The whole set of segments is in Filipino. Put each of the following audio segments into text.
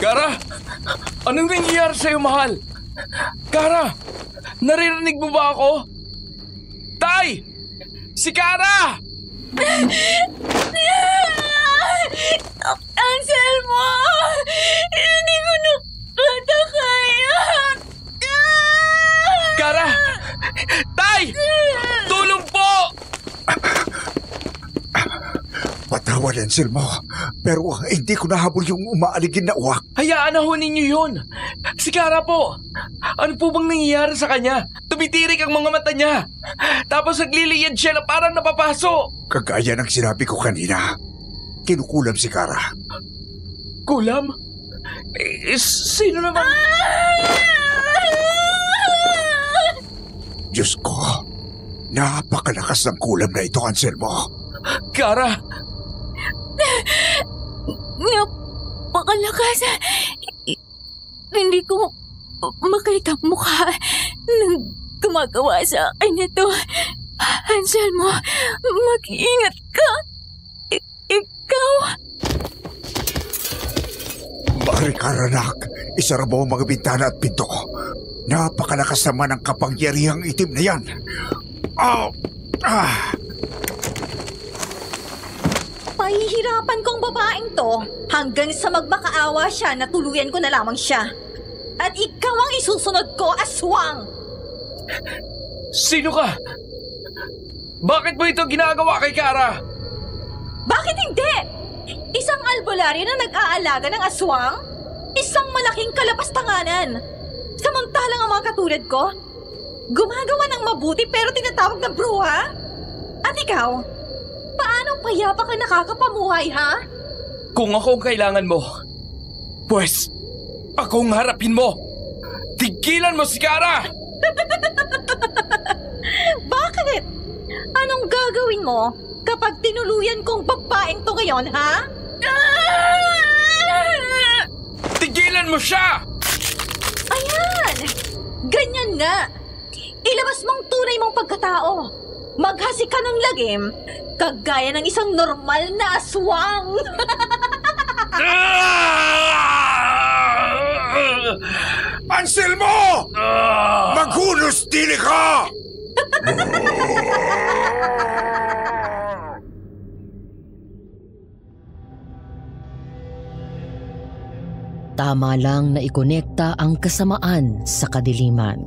Kara! Anong nangyayari sa'yo, mahal? Kara! Naririnig mo ba ako? Tay! Si Kara! Anselmo! Hindi ko na kaya! Kara! Tay! Tulong po! Patawad, Anselmo. Pero hindi ko nahabol yung umaaligin na uwak. Hayaan na ho ninyo yun. Si Kara po. Ano po bang nangyayari sa kanya? Tumitirik ang mga mata niya. Tapos nagliliyad siya na parang napapaso. Kagaya ng sinabi ko kanina, kinukulam si Kara. Kulam? Sino naman? Diyos ko, napakalakas ng kulam na ito, Anselmo. Kara! Napakalakas. Hindi ko makita mukha ng gumagawa sa akin ito. Anselmo, mag-ingat ka. Ikaw. Mari Karanak, isara mo ang mga bintana at pinto. Napakalakas naman ang kapangyarihang itim na yan. Pahihirapan kong babaeng to hanggang sa magmakaawa siya na tuluyan ko na lamang siya. At ikaw ang isusunod ko, aswang! Sino ka? Bakit mo ito ginagawa kay Kara? Bakit hindi? Isang albularyo na nag-aalaga ng aswang? Isang malaking kalapastanganan. Samantalang ang mga katulad ko, gumagawa ng mabuti pero tinatawag na bruha? At ikaw, paano payapa ka nakakapamuhay, ha? Kung ako ang kailangan mo, pues, akong harapin mo. Tigilan mo si Kara! Bakit? Anong gagawin mo kapag tinuluyan kong babaeng to ngayon, ha? Tigilan mo siya! Ayan! Ganyan nga! Ilabas mong tunay mong pagkatao. Maghasi ka ng lagim, kagaya ng isang normal na aswang. Anselmo! Maghunos dili ka! Tama lang na ikonekta ang kasamaan sa kadiliman.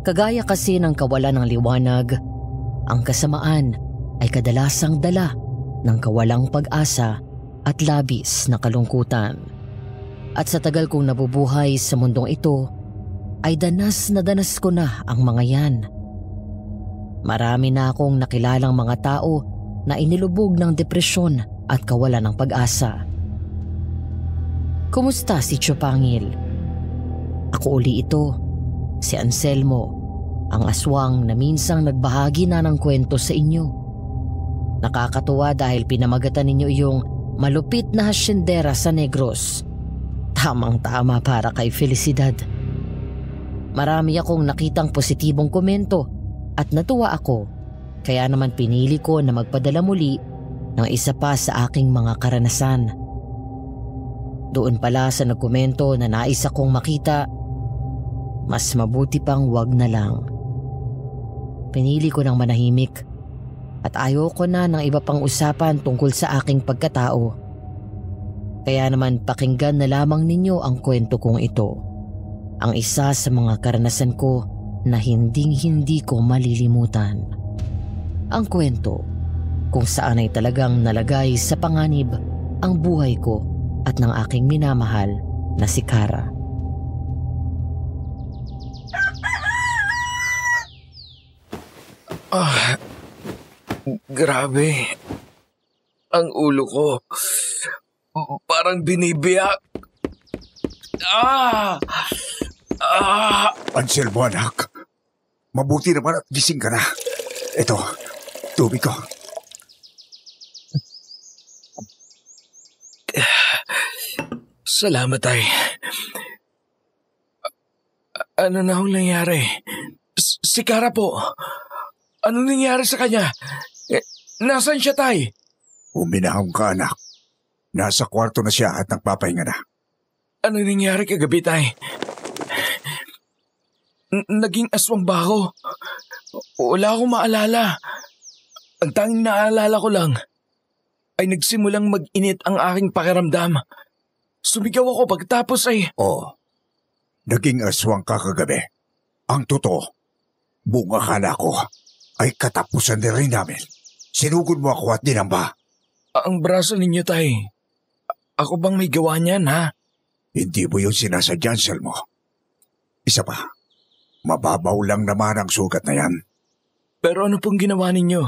Kagaya kasi ng kawalan ng liwanag, ang kasamaan ay kadalasang dala ng kawalang pag-asa at labis na kalungkutan. At sa tagal kong nabubuhay sa mundong ito, ay danas na danas ko na ang mga yan. Marami na akong nakilalang mga tao na inilubog ng depresyon at kawalan ng pag-asa. Kumusta si Chupangil? Ako uli ito, si Anselmo, ang aswang na minsang nagbahagi na ng kwento sa inyo. Nakakatuwa dahil pinamagatan ninyo yung malupit na hasyendera sa Negros. Tamang-tama para kay Felicidad. Marami akong nakitang positibong komento at natuwa ako, kaya naman pinili ko na magpadala muli ng isa pa sa aking mga karanasan. Doon pala sa nagkomento na nais akong makita, mas mabuti pang wag na lang. Pinili ko ng manahimik at ayoko na ng iba pang usapan tungkol sa aking pagkatao. Kaya naman pakinggan na lamang ninyo ang kwento kong ito. Ang isa sa mga karanasan ko na hinding-hindi ko malilimutan. Ang kwento kung saan ay talagang nalagay sa panganib ang buhay ko at ng aking minamahal na si Kara. Grabe. Ang ulo ko. Parang binibiyak. Anselmo, anak. Mabuti naman at gising ka na. Ito, tubig ko. Salamat, tay. Ano na ang nangyari? Si Kara po. Ano nangyari sa kanya? Nasaan siya, Tay? Uminahon ka, anak. Nasa kwarto na siya at nagpapahinga na. Ano nangyari kagabi, Tay? Naging aswang ba ako? Wala akong maalala. Ang tanging naalala ko lang ay nagsimulang mag-init ang aking pakiramdam. Sumigaw ako pagtapos ay... Oo. Naging aswang ka kagabi. Ang totoo, buong akala ko ay katapusan na rin namin. Sinugod mo ako at dinamba. Ang braso ninyo, Tay. Ako bang may gawa niyan, ha? Hindi mo yun sinasadya, Anselmo. Isa pa, mababaw lang naman ang sugat na yan. Pero ano pong ginawa ninyo?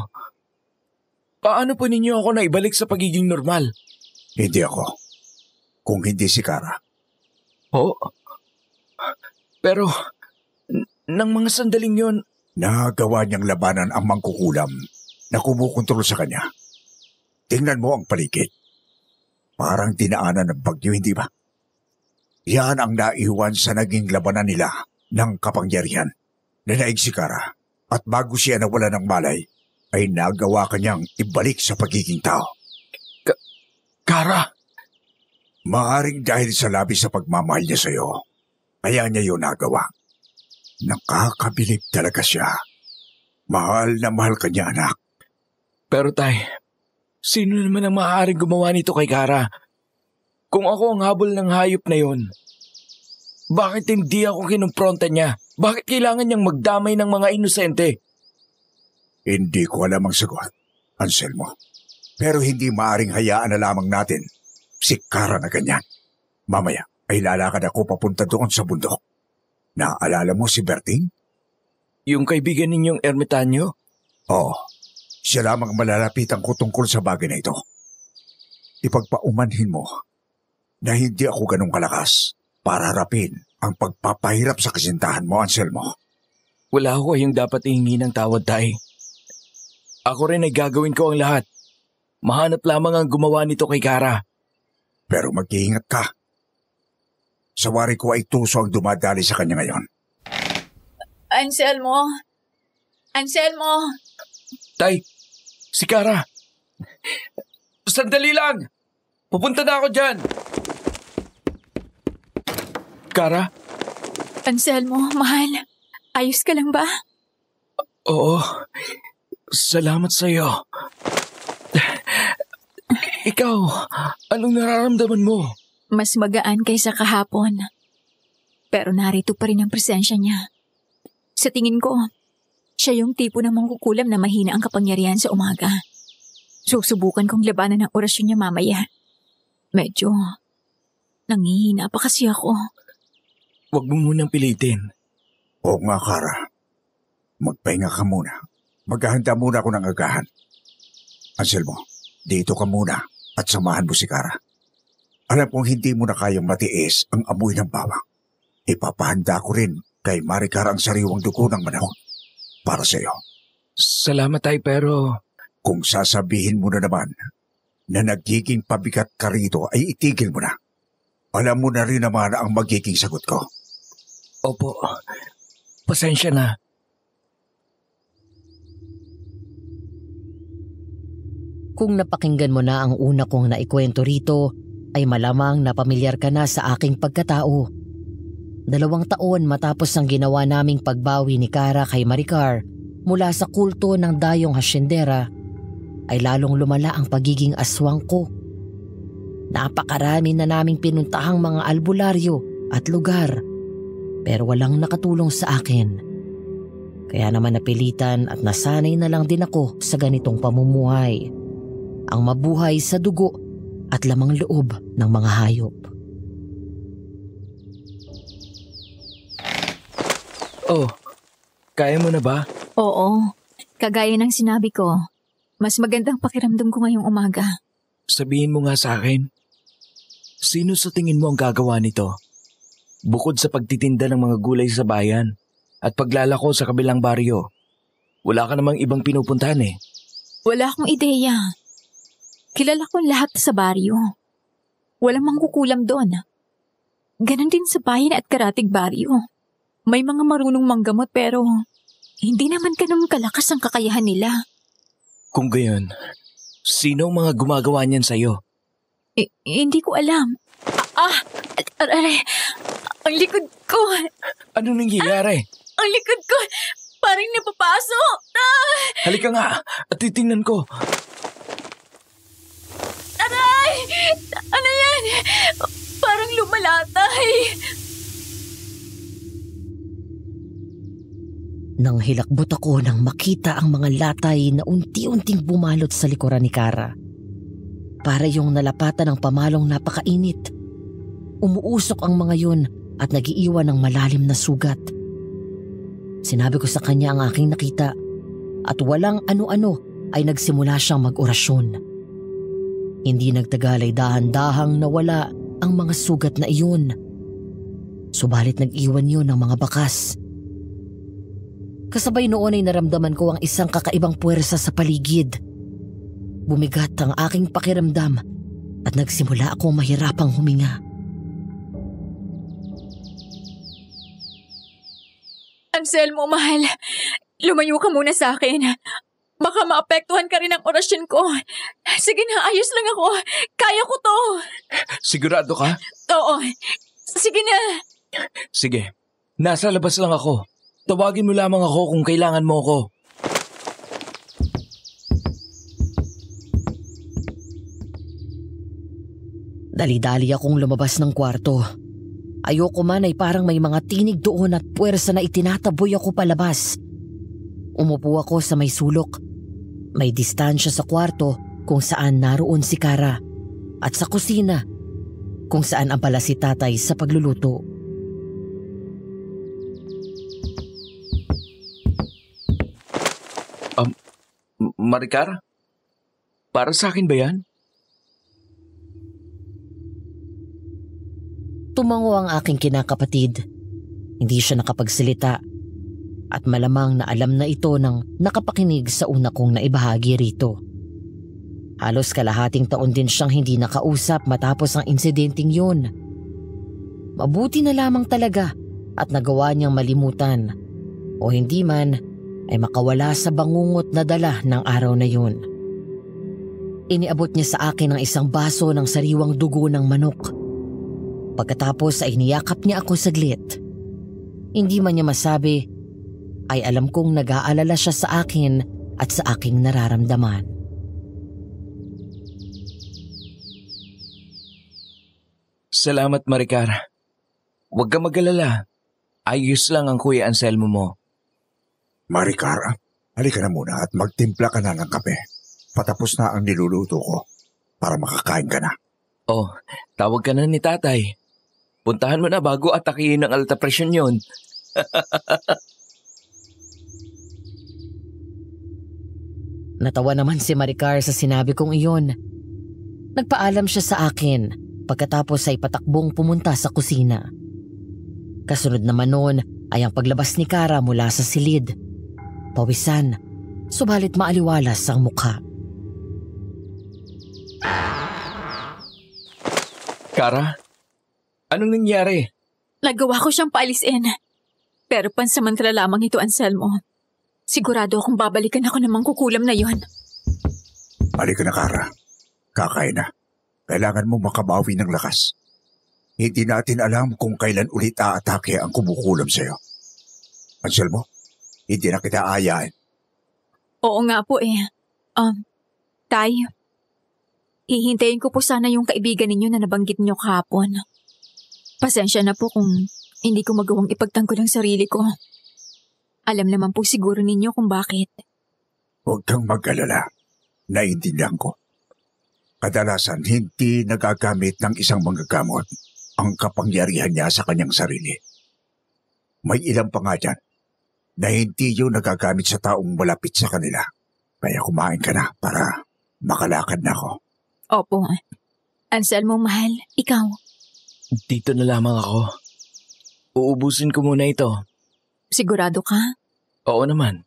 Paano po ninyo ako naibalik sa pagiging normal? Hindi ako. Kung hindi si Kara. Oo. Pero, nang mga sandaling yon, Nagawa niyang labanan ang mangkukulam na kumukontrol sa kanya. Tingnan mo ang paligid. Parang dinaanan ng bagyo, hindi ba? Yan ang naiwan sa naging labanan nila ng kapangyarihan. Nanaig si Kara at bago siya nawala ng malay, ay nagawa kanyang ibalik sa pagiging tao. Kara! Maaring dahil sa labis sa pagmamahal niya sa iyo, kaya niya yun nagawa. Nakakabilib talaga siya. Mahal na mahal ka niya, anak. Pero Tay, sino naman ang maaaring gumawa nito kay Kara? Kung ako ang habol ng hayop na yon, bakit hindi ako kinumpronta niya? Bakit kailangan niyang magdamay ng mga inosente? Hindi ko alam ang sagot, Anselmo. Pero hindi maaring hayaan na lamang natin si Kara na ganyan. Mamaya ay lalakad ako papunta doon sa bundok. Naalala mo si Berting? Yung kaibigan ninyong ermitanyo? Oo, siya lamang malalapitan ko tungkol sa bagay na ito. Ipagpaumanhin mo na hindi ako ganong kalakas para harapin ang pagpapahirap sa kasintahan mo, Anselmo. Wala ako yung dapat ihingi ng tawad, Tay. Ako rin ay gagawin ko ang lahat. Mahanap lamang ang gumawa nito kay Kara. Pero mag-iingat ka. Sa wari ko ay tuso ang dumadali sa kanya ngayon. Anselmo! Anselmo! Tay, si Kara. Sandali lang! Pupunta na ako dyan! Kara? Anselmo, mahal. Ayos ka lang ba? Oo. Salamat sa'yo. Ikaw, anong nararamdaman mo? Mas magaan kaysa kahapon. Pero narito pa rin ang presensya niya. Sa tingin ko, siya yung tipo ng mangkukulam na mahina ang kapangyarihan sa umaga. Susubukan kong labanan ang orasyon niya mamaya. Medyo nangihina pa kasi ako. Huwag mo munang pilitin. Oo nga, Kara. Magpahinga ka muna. Maghahanda muna ako ng agahan. Anselmo, dito ka muna at samahan mo si Kara. Alam kong hindi mo na kayang matiis ang amoy ng bawang. Ipapahanda ko rin kay Maricar ang sariwang dugo ng manok para sa iyo. Salamat, Tay, pero... Kung sasabihin mo na naman na nagiging pabigat ka rito ay itigil mo na. Alam mo na rin naman ang magiging sagot ko. Opo, pasensya na. Kung napakinggan mo na ang una kong naikwento rito, ay malamang na pamilyar ka na sa aking pagkatao. 2 taon matapos ang ginawa naming pagbawi ni Kara kay Maricar mula sa kulto ng dayong hasyendera, ay lalong lumala ang pagiging aswang ko. Napakarami na naming pinuntahang mga albularyo at lugar, pero walang nakatulong sa akin. Kaya naman napilitan at nasanay na lang din ako sa ganitong pamumuhay. Ang mabuhay sa dugo at lamang loob ng mga hayop. Oh, kaya mo na ba? Oo, kagaya ng sinabi ko, mas magandang pakiramdam ko ngayong umaga. Sabihin mo nga sa akin, sino sa tingin mo ang gagawa nito? Bukod sa pagtitinda ng mga gulay sa bayan at paglalako sa kabilang baryo, wala ka namang ibang pinupuntahan eh. Wala akong ideya. Kilala ko lahat sa baryo. Walang mangkukulam doon. Ganon din sa bayan at karatig baryo. May mga marunong manggamot pero hindi naman ganun kalakas ang kakayahan nila. Kung gayon, sino ang mga gumagawa niyan sa'yo? Hindi ko alam. Aray, ang likod ko. Ano nangyayari? Ang likod ko, parang napapasok. Halika nga at titingnan ko. Aray! Ano yan? Parang lumalatay. Nang hilakbot ako nang makita ang mga latay na unti-unting bumalot sa likuran ni Kara. Para yung nalapatan ng pamalong napakainit. Umuusok ang mga yun at nagiiwan ng malalim na sugat. Sinabi ko sa kanya ang aking nakita at walang ano-ano ay nagsimula siyang mag-orasyon. Hindi nagtagal ay dahan-dahang nawala ang mga sugat na iyon. Subalit nag-iwan yun ng mga bakas. Kasabay noon ay naramdaman ko ang isang kakaibang puwersa sa paligid. Bumigat ang aking pakiramdam at nagsimula akong mahirapang huminga. Anselmo, mahal. Lumayo ka muna sa akin. Baka maapektuhan ka rin ang orasyon ko. Sige na, ayos lang ako. Kaya ko to. Sigurado ka? Oo. Sige na. Sige, nasa labas lang ako. Tawagin mo lamang ako kung kailangan mo ako. Dali-dali akong lumabas ng kwarto. Ayoko man ay parang may mga tinig doon at puwersa na itinataboy ako palabas. Umupo ako sa may sulok. May distansya sa kwarto kung saan naroon si Kara at sa kusina kung saan abala si tatay sa pagluluto. Maricar? Para sa akin ba yan? Tumango ang aking kinakapatid. Hindi siya nakapagsalita at malamang na alam na ito nang nakapakinig sa una kong naibahagi rito. Halos kalahating taon din siyang hindi nakausap matapos ang insidenteng yun. Mabuti na lamang talaga at nagawa niyang malimutan o hindi man ay makawala sa bangungot na dala ng araw na yun. Iniabot niya sa akin ang isang baso ng sariwang dugo ng manok. Pagkatapos ay niyakap niya ako saglit. Hindi man niya masabi, ay alam kong nag-aalala siya sa akin at sa aking nararamdaman. Salamat, Maricar. Huwag ka mag-alala. Ayos lang ang Kuya Anselmo mo. Maricar, halika na muna at magtimpla ka na ng kape. Patapos na ang niluluto ko para makakain ka na. Oh, tawag ka na ni tatay. Puntahan mo na bago atakihin ng alta presyon yun. Natawa naman si Maricar sa sinabi kong iyon. Nagpaalam siya sa akin pagkatapos ay patakbong pumunta sa kusina. Kasunod naman noon ay ang paglabas ni Kara mula sa silid. Pawisan, subalit maaliwalas ang mukha. Kara, anong nangyari? Nagawa ko siyang paalisin. Pero pansamantala lamang ito, Anselmo. Sigurado akong babalikan ako ng mangkukulam na yon. Halika na, Kara. Kakain na. Kailangan mo makabawi ng lakas. Hindi natin alam kung kailan ulit aatake ang kumukulam sa'yo. Anselmo, hindi na kita aayain. Oo nga po eh. Tay, hihintayin ko po sana yung kaibigan ninyo na nabanggit niyo kahapon. Pasensya na po kung hindi ko magawang ipagtanggol ang sarili ko. Alam naman po siguro ninyo kung bakit. Huwag kang mag-alala. Naiintindihan ko. Kadalasan, hindi nagagamit ng isang manggagamot ang kapangyarihan niya sa kanyang sarili. May ilang pa nga dyan na hindi yun nagagamit sa taong malapit sa kanila. Kaya kumain ka na para makalakad na ako. Opo. Anselmo, mahal, ikaw. Dito na lamang ako. Uubusin ko muna ito. Sigurado ka? Oo naman.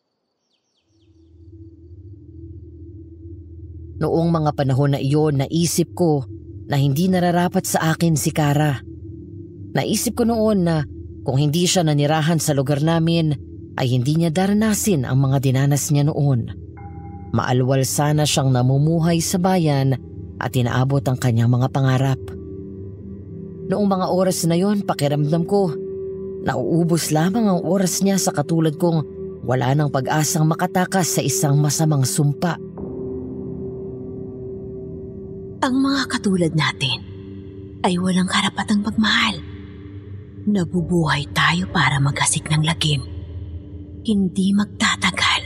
Noong mga panahon na iyon, naisip ko na hindi nararapat sa akin si Kara. Naisip ko noon na kung hindi siya nanirahan sa lugar namin, ay hindi niya daranasin ang mga dinanas niya noon. Maalwal sana siyang namumuhay sa bayan at inaabot ang kanyang mga pangarap. Noong mga oras na yon, pakiramdam ko, nauubos lamang ang oras niya sa katulad kong wala nang pag-asang makatakas sa isang masamang sumpa. Ang mga katulad natin ay walang karapatang magmahal. Nabubuhay tayo para maghasik ng lagim. Hindi magtatagal.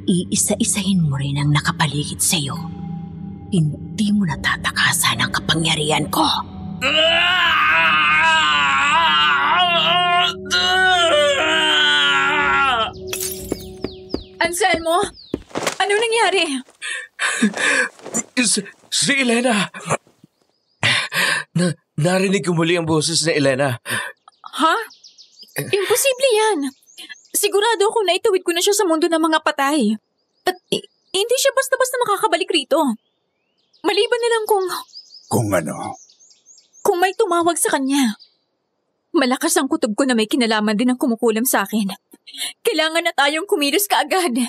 Iisa-isahin mo rin ang nakapaligid sa iyo. Hindi mo natatakasan ang kapangyarihan ko. Anselmo, ano nangyari? Si Elena! Narinig ko muli ang boses ni Elena. Ha? Imposible yan. Sigurado ako na itawid ko na siya sa mundo ng mga patay. At hindi siya basta-basta makakabalik rito. Maliban na lang Kung ano? kung may tumawag sa kanya. Malakas ang kutob ko na may kinalaman din ang kumukulam sa akin. Kailangan na tayong kumilos kaagad.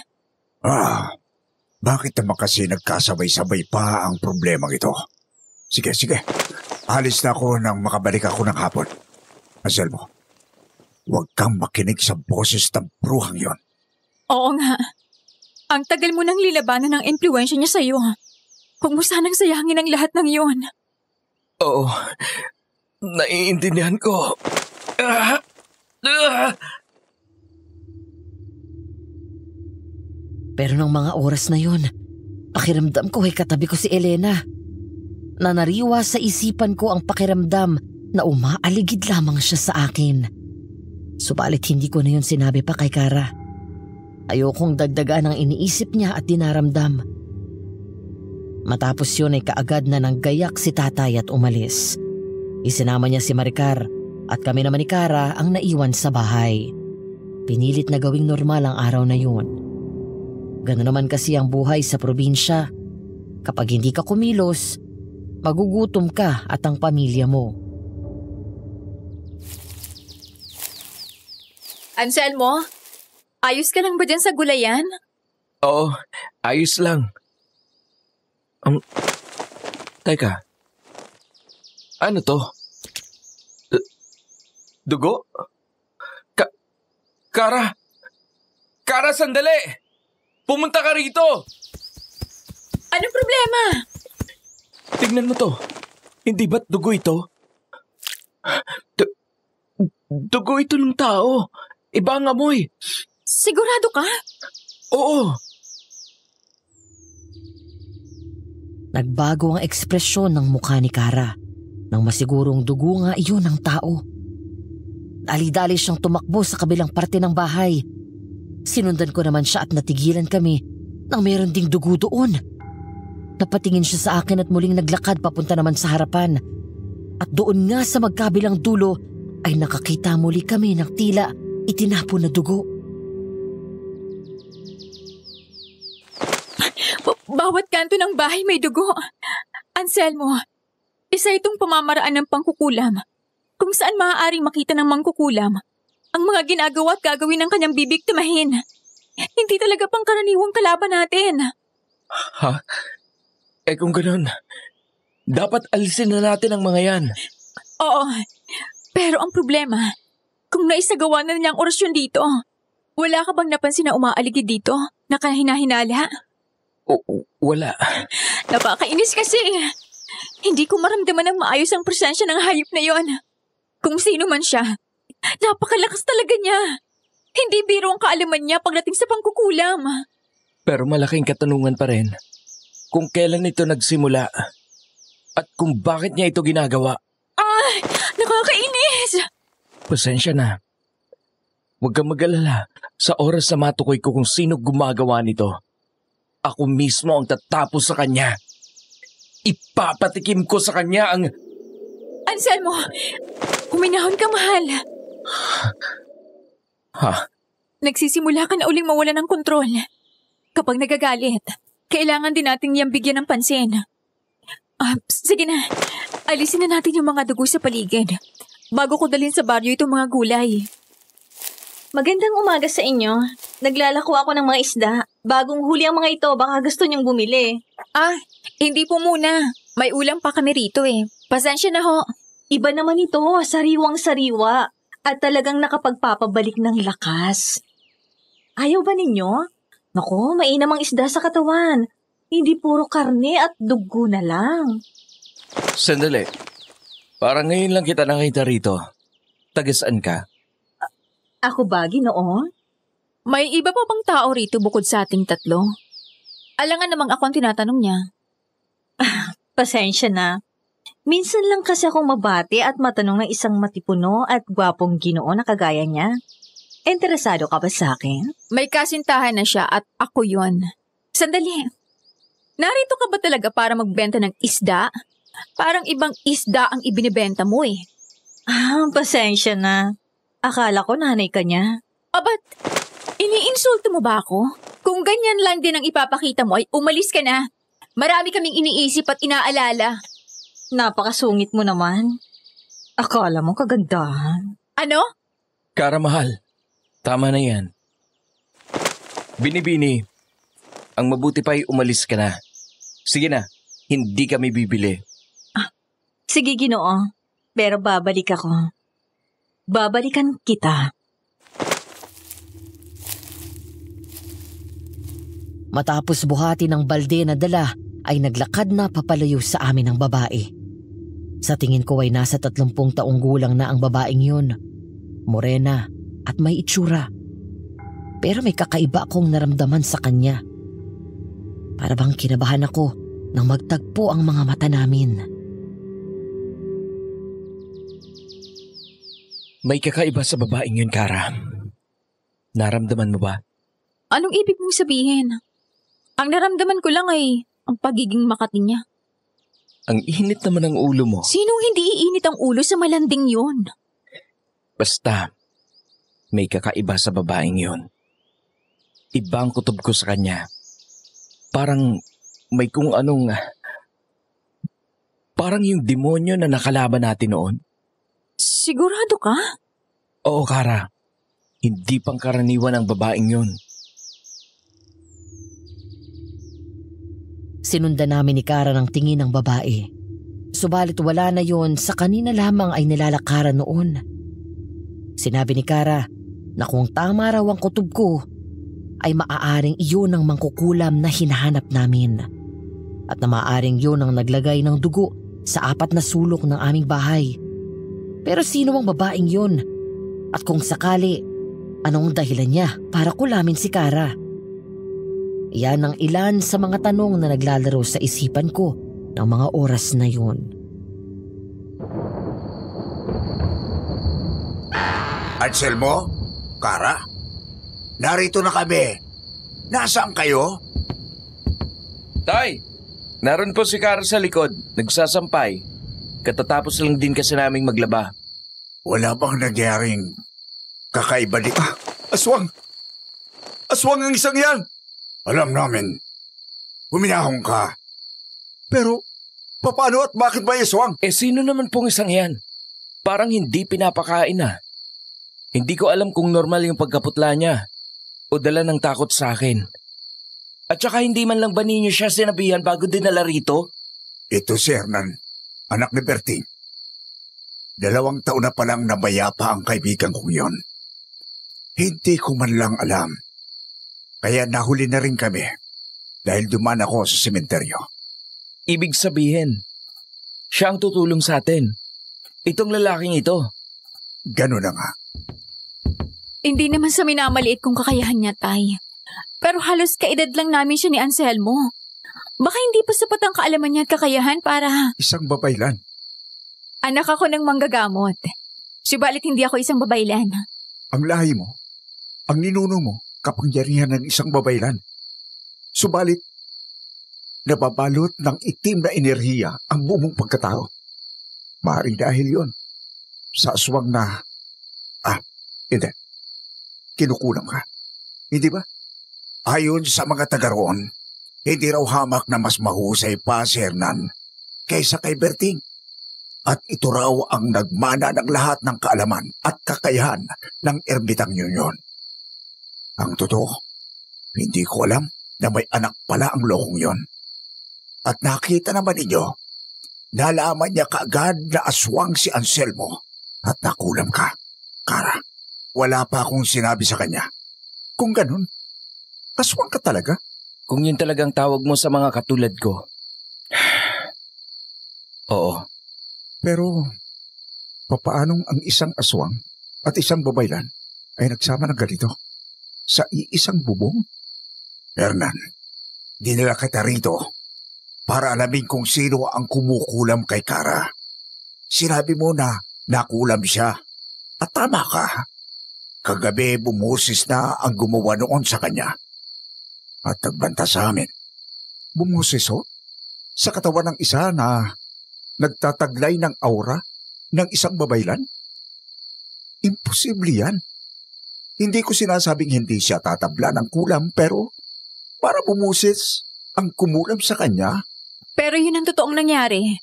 Bakit naman kasi nagkasabay-sabay pa ang problemang ito? Sige. Alis na ako nang makabalik ako ng hapon. Anselmo, huwag kang makinig sa boses ng bruhang yon. Oo nga. Ang tagal mo nang lilabanan ng impluwensya niya sa'yo. Huwag mo sanang sayangin ang lahat ng yon. Oo, naiintindihan ko. Pero ng mga oras na yon, pakiramdam ko ay katabi ko si Elena. Nanariwa sa isipan ko ang pakiramdam na umaaligid lamang siya sa akin. Subalit hindi ko na yun sinabi pa kay Kara. Ayokong dagdagan ang iniisip niya at dinaramdam. Matapos yun ay kaagad na nanggayak si tatay at umalis. Isinama niya si Maricar at kami naman ni Kara ang naiwan sa bahay. Pinilit na gawing normal ang araw na yun. Gano'n naman kasi ang buhay sa probinsya. Kapag hindi ka kumilos, magugutom ka at ang pamilya mo. Anselmo, ayos ka lang ba dyan sa gulayan? Oo, ayos lang. Teka. Ano to? Dugo? Kara! Kara, sandali! Pumunta ka rito! Anong problema? Tignan mo to. Hindi ba't dugo ito? Dugo ito ng tao. Iba ang amoy. Sigurado ka? Oo. Nagbago ang ekspresyon ng mukha ni Kara nang masigurong dugo nga iyon ng tao. Dali-dali siyang tumakbo sa kabilang parte ng bahay. Sinundan ko naman siya at natigilan kami nang meron ding dugo doon. Napatingin siya sa akin at muling naglakad papunta naman sa harapan. At doon nga sa magkabilang dulo ay nakakita muli kami ng tila itinapon na dugo. Bawat kanto ng bahay may dugo. Anselmo, isa itong pamamaraan ng pangkukulam kung saan maaaring makita ng mangkukulam ang mga ginagawa at gagawin ng kanyang bibiktimahin. Hindi talaga pangkaraniwang kalaban natin. Ha? Kung ganun, dapat alisin na natin ang mga yan. Oo, pero ang problema, kung naisagawa na niya ang orasyon dito, wala ka bang napansin na umaaligid dito? Nakahinahinala? Wala. Nakakainis kasi. Hindi ko maramdaman ng maayos ang presensya ng hayop na yon. Kung sino man siya, napakalakas talaga niya. Hindi biro ang kaalaman niya pagdating sa pangkukulam. Pero malaking katanungan pa rin kung kailan ito nagsimula at kung bakit niya ito ginagawa. Ay, nakakainis! Pasensya na. Huwag kang mag-alala. Sa oras na matukoy ko kung sino gumagawa nito, ako mismo ang tatapos sa kanya. Ipapatikim ko sa kanya ang... Anselmo, huminahon ka, mahal. Ha? Nagsisimula ka na uling mawala ng kontrol. Kapag nagagalit, kailangan din natin niyang bigyan ng pansin. Sige na, alisin na natin yung mga dugo sa paligid bago ko dalhin sa baryo itong mga gulay. Magandang umaga sa inyo. Naglalako ako ng mga isda. Bagong huli ang mga ito, baka gusto niyong bumili. Hindi po muna. May ulam pa kami rito eh. Pasensya na ho. Iba naman ito, sariwang-sariwa. At talagang nakapagpapabalik ng lakas. Ayaw ba ninyo? Naku, mainam ang isda sa katawan. Hindi puro karne at dugo na lang. Sandali. Parang ngayon lang kita nakita rito. Taga-saan ka? Ako ba, Ginoo? May iba pa bang tao rito bukod sa ating tatlo? Alangan namang ako ang tinatanong niya. Pasensya na. Minsan lang kasi akong mabati at matanong ng isang matipuno at gwapong Ginoo na kagaya niya. Interesado ka ba sa akin? May kasintahan na siya at ako yon. Sandali. Narito ka ba talaga para magbenta ng isda? Parang ibang isda ang ibinibenta mo eh. Pasensya na. Akala ko nanay ka niya. Ba't iniinsulto mo ba ako? Kung ganyan lang din ang ipapakita mo ay umalis ka na. Marami kaming iniisip at inaalala. Napakasungit mo naman. Akala mo kagandahan. Ano? Kara, mahal. Tama na yan. Binibini, ang mabuti pa ay umalis ka na. Sige na, hindi kami bibili. Sige, Ginoo. Pero babalik ako. Babalikan kita. Matapos buhati ng balde na dala, ay naglakad na papalayo sa amin ang babae. Sa tingin ko ay nasa 30 taong gulang na ang babaeng yun. Morena at may itsura. Pero may kakaiba akong naramdaman sa kanya. Para bang kinabahan ako nang magtagpo ang mga mata namin. May kakaiba sa babaeng yun, Kara. Naramdaman mo ba? Anong ibig mong sabihin? Ang naramdaman ko lang ay ang pagiging makati niya. Ang init naman ng ulo mo. Sinong hindi iinit ang ulo sa malanding yun? Basta, may kakaiba sa babaeng yun. Iba ang kutob ko sa kanya. Parang may kung anong... Parang yung demonyo na nakalaban natin noon. Sigurado ka? Oo, Kara. Hindi pang karaniwan ang babaeng yun. Sinundan namin ni Kara ng tingin ng babae. Subalit wala na yon, sa kanina lamang ay nilalakaran noon. Sinabi ni Kara na kung tama raw ang kutob ko, ay maaaring iyon ang mangkukulam na hinahanap namin. At na maaaring yun ang naglagay ng dugo sa 4 na sulok ng aming bahay. Pero sino ang babaeng yun? At kung sakali, anong dahilan niya para kulamin si Kara? Yan ang ilan sa mga tanong na naglalaro sa isipan ko ng mga oras na yun. Anselmo? Kara? Narito na kami. Nasaan kayo? Tay! Naroon po si Kara sa likod, nagsasampay. Katatapos lang din kasi naming maglaba. Wala bang nangyaring kakaiba di... Aswang! Aswang ang isang yan! Alam namin. Huminahong ka. Pero, paano at bakit ba aswang? Sino naman pong isang yan? Parang hindi pinapakain ah. Hindi ko alam kung normal yung pagkaputla niya o dala ng takot sa akin. At saka hindi man lang ba ninyo siya sinabihan bago dinala rito? Ito si Hernan, anak ni Berting. 2 taon na palang nabayapa ang kaibigan kong yon. Hindi ko man lang alam. Kaya nahuli na rin kami dahil dumaan ako sa sementeryo. Ibig sabihin, siya ang tutulong sa atin. Itong lalaking ito. Ganun na nga. Hindi naman sa minamaliit kong kakayahan niya, Tay. Pero halos kaedad lang namin siya ni Anselmo. Baka hindi pa sapat ang kaalaman niya at kakayahan para... Isang babaylan. Anak ako ng manggagamot. Subalit hindi ako isang babaylan. Ang lahi mo, ang ninuno mo, kapangyarihan ng isang babaylan. Subalit, nababalot ng itim na enerhiya ang buong pagkatao. Maaaring dahil yon sa aswang na... hindi. Kinukulam ka. Hindi ba? Ayon sa mga taga roon, hindi raw hamak na mas mahusay pa si Hernan kaysa kay Berting. At ito raw ang nagmana ng lahat ng kaalaman at kakayahan ng Ermitang Union. Ang totoo, hindi ko alam na may anak pala ang lokong yon. At nakita naman ninyo, nalaman niya kaagad na aswang si Anselmo at nakulam ka, Kara. Wala pa akong sinabi sa kanya. Kung ganun, aswang ka talaga? Kung yun talagang tawag mo sa mga katulad ko. Oo. Pero, papaanong ang isang aswang at isang babaylan ay nagsama ng ganito sa iisang bubong? Hernan, dinala kita rito para alamin kung sino ang kumukulam kay Kara. Sinabi mo na nakulam siya. At tama ka. Kagabi bumusis na ang gumawa noon sa kanya. At nagbanta sa amin. Bumusis sa katawan ng isa na nagtataglay ng aura ng isang babaylan? Imposible yan. Hindi ko sinasabing hindi siya tatabla ng kulam, pero para bumusis ang kumulam sa kanya. Pero yun ang totoong nangyari.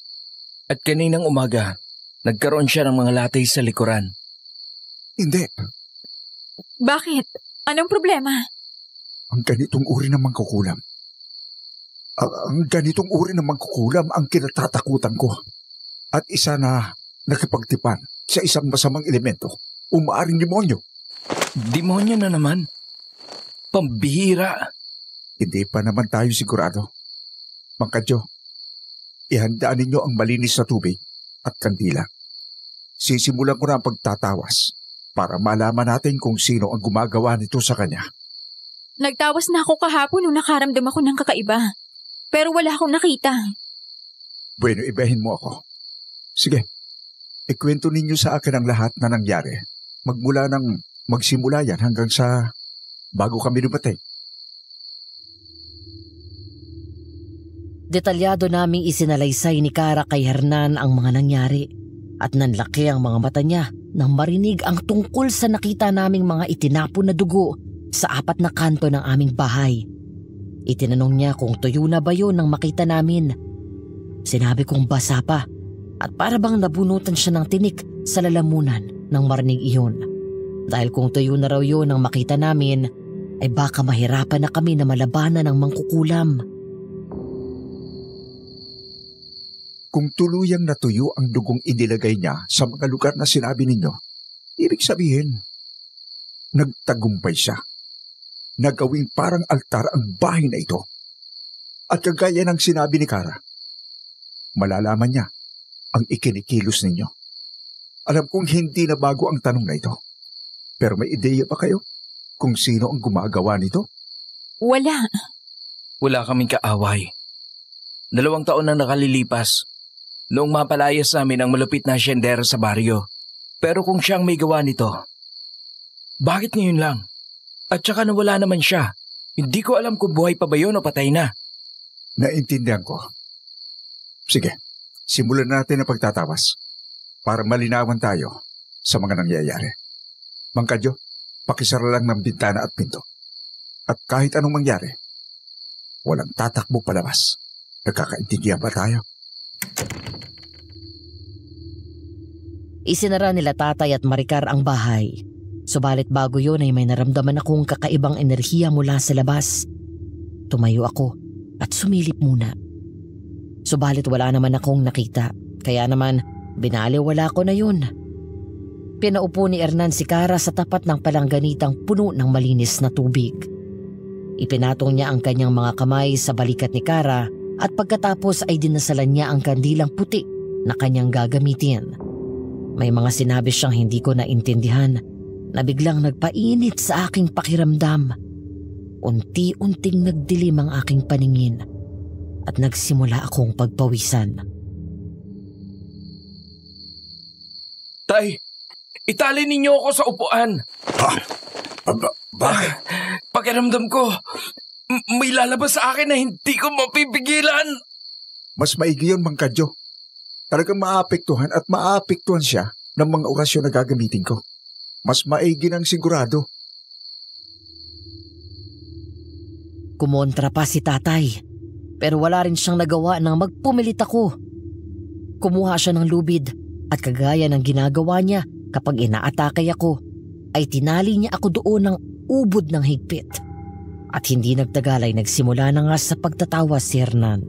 At kaninang umaga, nagkaroon siya ng mga latay sa likuran. Hindi. Bakit? Anong problema? Ang ganitong uri ng mangkukulam. Ang ganitong uri ng mangkukulam ang kinatatakutan ko. At isa na nakipagtipan sa isang masamang elemento, umaaring demonyo. Demonyo na naman? Pambihira. Hindi pa naman tayo sigurado. Mangkadyo, ihandaan ninyo ang malinis na tubig at kandila. Sisimulan ko na ang pagtatawas para malaman natin kung sino ang gumagawa nito sa kanya. Nagtawas na ako kahapon nung nakaramdam ako ng kakaiba. Pero wala akong nakita. Bueno, ibahin mo ako. Sige, ikwento ninyo sa akin ang lahat na nangyari. Magmula ng magsimula yan hanggang sa bago kami dumating. Detalyado naming isinalaysay ni Kara kay Hernan ang mga nangyari at nanlaki ang mga mata niya nang marinig ang tungkol sa nakita naming mga itinapon na dugo sa 4 na kanto ng aming bahay. Itinanong niya kung tuyo na ba yun nang makita namin. Sinabi kong basa pa at para bang nabunutan siya ng tinik sa lalamunan nang marinig iyon. Dahil kung tuyo na raw yun nang makita namin, ay baka mahirapan na kami na malabanan ng mangkukulam. Kung tuluyang natuyo ang dugong inilagay niya sa mga lugar na sinabi ninyo, ibig sabihin, nagtagumpay siya. Nagawing parang altar ang bahay na ito. At kagaya ng sinabi ni Kara, malalaman niya ang ikinikilos ninyo. Alam kong hindi na bago ang tanong na ito. Pero may ideya pa kayo kung sino ang gumagawa nito? Wala. Wala kaming kaaway. 2 taon na nakalilipas. Noong mapalayas namin ang malupit na asyendero sa baryo. Pero kung siyang may gawa nito, bakit ngayon lang? At saka nawala naman siya. Hindi ko alam kung buhay pa ba yun o patay na. Naintindihan ko. Sige, simulan natin ang pagtatawas para malinawan tayo sa mga nangyayari. Mangkadyo, pakisara lang ng bintana at pinto. At kahit anong mangyari, walang tatakbo palabas. Nagkakaintindihan ba tayo? Isinara nila Tatay at Maricar ang bahay. Subalit bago yun ay may naramdaman akong kakaibang enerhiya mula sa labas. Tumayo ako at sumilip muna. Subalit wala naman akong nakita, kaya naman binaliwala ko na yun. Pinaupo ni Hernan si Kara sa tapat ng palangganitang puno ng malinis na tubig. Ipinatong niya ang kanyang mga kamay sa balikat ni Kara at pagkatapos ay dinasalan niya ang kandilang puti na kanyang gagamitin. May mga sinabi siyang hindi ko naintindihan na biglang nagpainit sa aking pakiramdam. Unti-unting nagdilim ang aking paningin at nagsimula akong pagpawisan. Tay, itali ninyo ako sa upuan. Bakit? Pakiramdam ko, may lalabas sa akin na hindi ko mapipigilan. Mas maigi yun, Mangkadyo. Talagang maapektuhan at maapektuhan siya ng mga orasyon na gagamitin ko. Mas maigi ng sigurado. Kumontra pa si Tatay, pero wala rin siyang nagawa nang magpumilit ako. Kumuha siya ng lubid at kagaya ng ginagawa niya kapag inaatake ako, ay tinali niya ako doon ng ubod ng higpit. At hindi nagtagal ay nagsimula na nga sa pagtatawa si Hernan.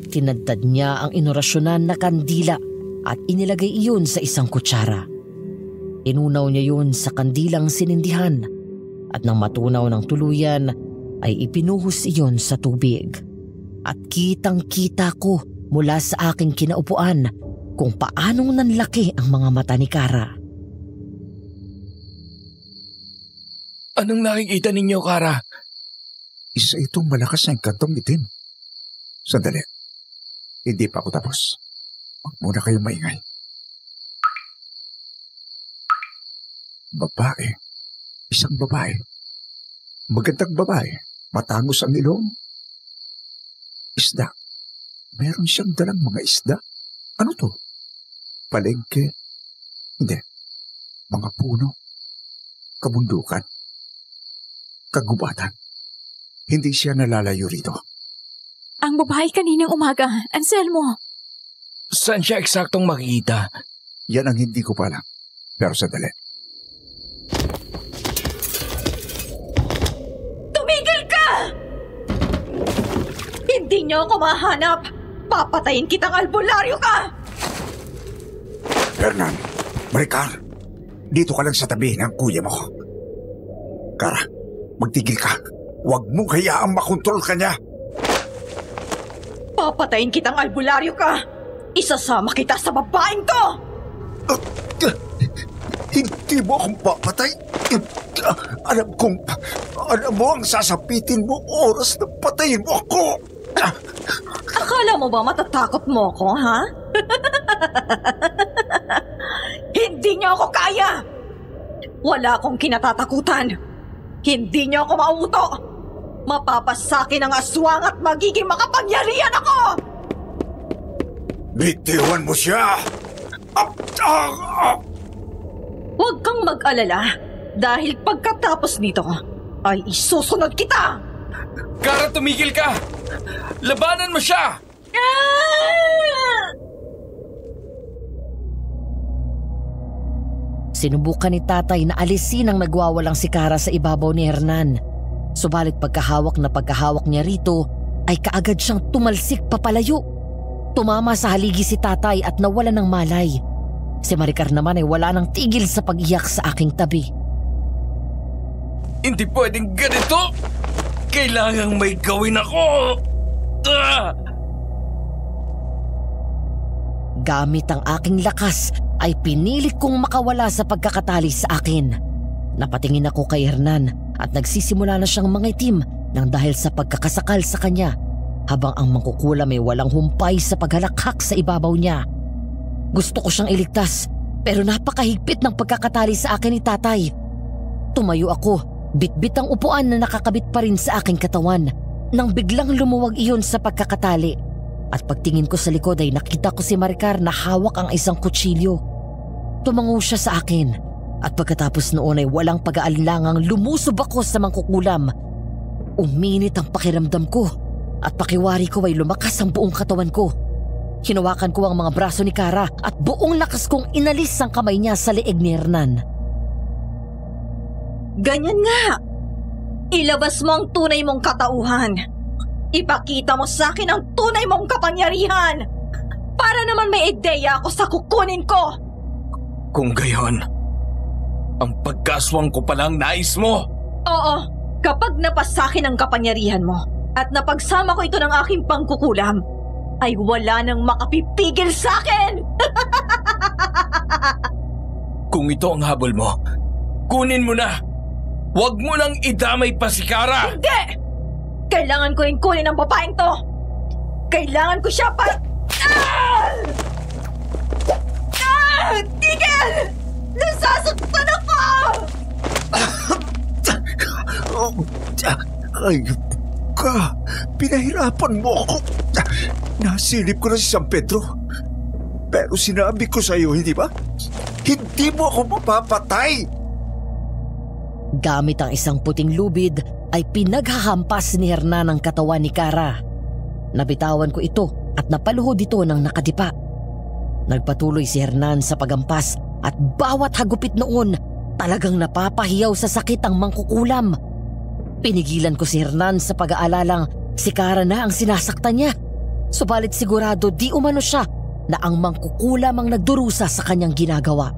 Tinadtad niya ang inorasyonan na kandila at inilagay iyon sa isang kutsara. Inunaw niya yun sa kandilang sinindihan at nang matunaw ng tuluyan ay ipinuhos iyon sa tubig. At kitang-kita ko mula sa aking kinaupuan kung paanong nanlaki ang mga mata ni Kara. Anong nakikita ninyo, Kara? Isa itong malakas na engkantong itim. Sandali. Hindi pa ako tapos. Huwag muna kayong maingay. Babae. Isang babae. Magandang babae. Matangos ang ilong. Isda. Meron siyang dalang mga isda. Ano to? Palengke? Hindi. Mga puno. Kabundukan. Kagubatan. Hindi siya nalalayo rito. Ang babae kaninang umaga, Anselmo. Saan siya eksaktong makikita? Yan ang hindi ko pa alam. Pero sandali. Tumigil ka! Hindi niyo ako mahanap. Papatayin kitang albularyo ka! Hernan, Maricar, dito ka lang sa tabi ng kuya mo. Kara, magtigil ka. Huwag mong hayaang makontrol ka niya. Papatayin kitang albularyo ka! Isasama kita sa babaeng to! Hindi mo akong papatay. Alam mo ang sasapitin mo oras na patayin mo ako. Akala mo ba matatakot mo ako, ha? Hindi niyo ako kaya! Wala akong kinatatakutan. Hindi niyo ako mauto. Mapapasakin ang aswang at magiging makapangyarihan ako! Bitiwan mo siya! Huwag kang mag-alala dahil pagkatapos nito ay isusunod kita! Kara, tumigil ka! Labanan mo siya! Sinubukan ni tatay na alisin ang nagwawalang si Kara sa ibabaw ni Hernan. Subalit pagkahawak niya rito ay kaagad siyang tumalsik papalayo. Tumama sa haligi si tatay at nawala ng malay. Si Maricar naman ay wala nang tigil sa pag-iyak sa aking tabi. Hindi pwedeng ganito! Kailangang may gawin ako! Gamit ang aking lakas ay pinili kong makawala sa pagkakatali sa akin. Napatingin ako kay Hernan at nagsisimula na siyang mangitim nang dahil sa pagkakasakal sa kanya habang ang mangkukulam ay walang humpay sa paghalakhak sa ibabaw niya. Gusto ko siyang iligtas pero napakahigpit ng pagkakatali sa akin ni tatay. Tumayo ako, bitbit ang upuan na nakakabit pa rin sa aking katawan nang biglang lumuwag iyon sa pagkakatali. At pagtingin ko sa likod ay nakita ko si Maricar na hawak ang isang kutsilyo. Tumango siya sa akin at pagkatapos noon ay walang pag-aalinlangang lumusob ako sa mangkukulam. Uminit ang pakiramdam ko at pakiwari ko ay lumakas ang buong katawan ko. Hinawakan ko ang mga braso ni Kara at buong lakas kong inalis ang kamay niya sa leeg ni Hernan. Ganyan nga! Ilabas mo ang tunay mong katauhan. Ipakita mo sa akin ang tunay mong kapangyarihan para naman may ideya ako sa kukunin ko. Kung gayon, ang pagkaswang ko palang nais mo. Oo, kapag napasakin ang kapangyarihan mo at napagsama ko ito ng aking pangkukulam, ay wala nang makapipigil sa akin! Kung ito ang habol mo, kunin mo na! Huwag mo nang idamay pa si Kara! Hindi! Kailangan ko rin kunin ang babaeng to! Kailangan ko siya para... Tigil! Nasasaktan ako! Ay, ka! Pinahirapan mo ako! Nasilip ko na si San Pedro. Pero sinabi ko sa iyo, hindi ba? Hindi mo ako mapapatay! Gamit ang isang puting lubid ay pinaghahampas ni Hernan ang katawan ni Kara. Nabitawan ko ito at napaluhod ito ng nakadipa. Nagpatuloy si Hernan sa pagampas at bawat hagupit noon Talagang napapahiyaw sa sakit ang mangkukulam. Pinigilan ko si Hernan sa pag-aalalang si Kara na ang sinasaktan niya. Subalit sigurado di umano siya na ang mangkukulam ang nagdurusa sa kanyang ginagawa.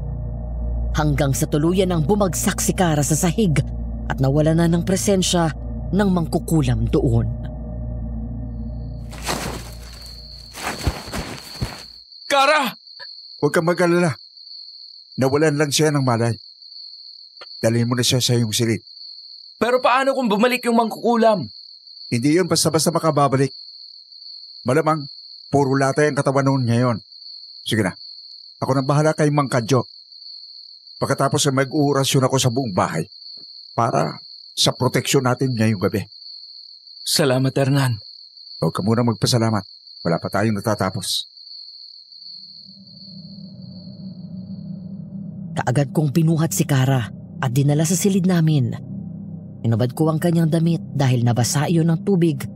Hanggang sa tuluyan ang bumagsak si Kara sa sahig at nawala na ng presensya ng mangkukulam doon. Kara! Huwag kang mag-alala. Nawalan lang siya ng malay. Dalhin mo na siya sa iyong silid. Pero paano kung bumalik yung mangkukulam? Hindi yun basta-basta makababalik. Malamang, puro latay ang katawan noon ngayon. Sige na, ako nang bahala kay Mang Kadyo. Pagkatapos ay mag-uurasyon ako sa buong bahay para sa proteksyon natin ngayong gabi. Salamat, Hernan. Huwag ka muna magpasalamat. Wala pa tayong natatapos. Kaagad kong binuhat si Kara at dinala sa silid namin. Inubad ko ang kanyang damit dahil nabasa iyon ng tubig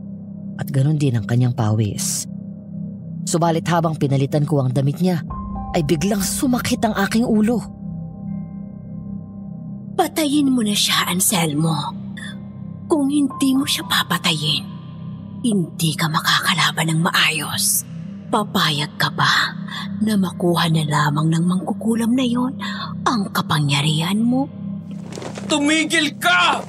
at ganoon din ang kanyang pawis. Subalit habang pinalitan ko ang damit niya, ay biglang sumakit ang aking ulo. Patayin mo na siya, Anselmo. Kung hindi mo siya papatayin, hindi ka makakalaban ng maayos. Papayag ka ba na makuha na lamang ng mangkukulam na yon ang kapangyarihan mo? Tumigil ka!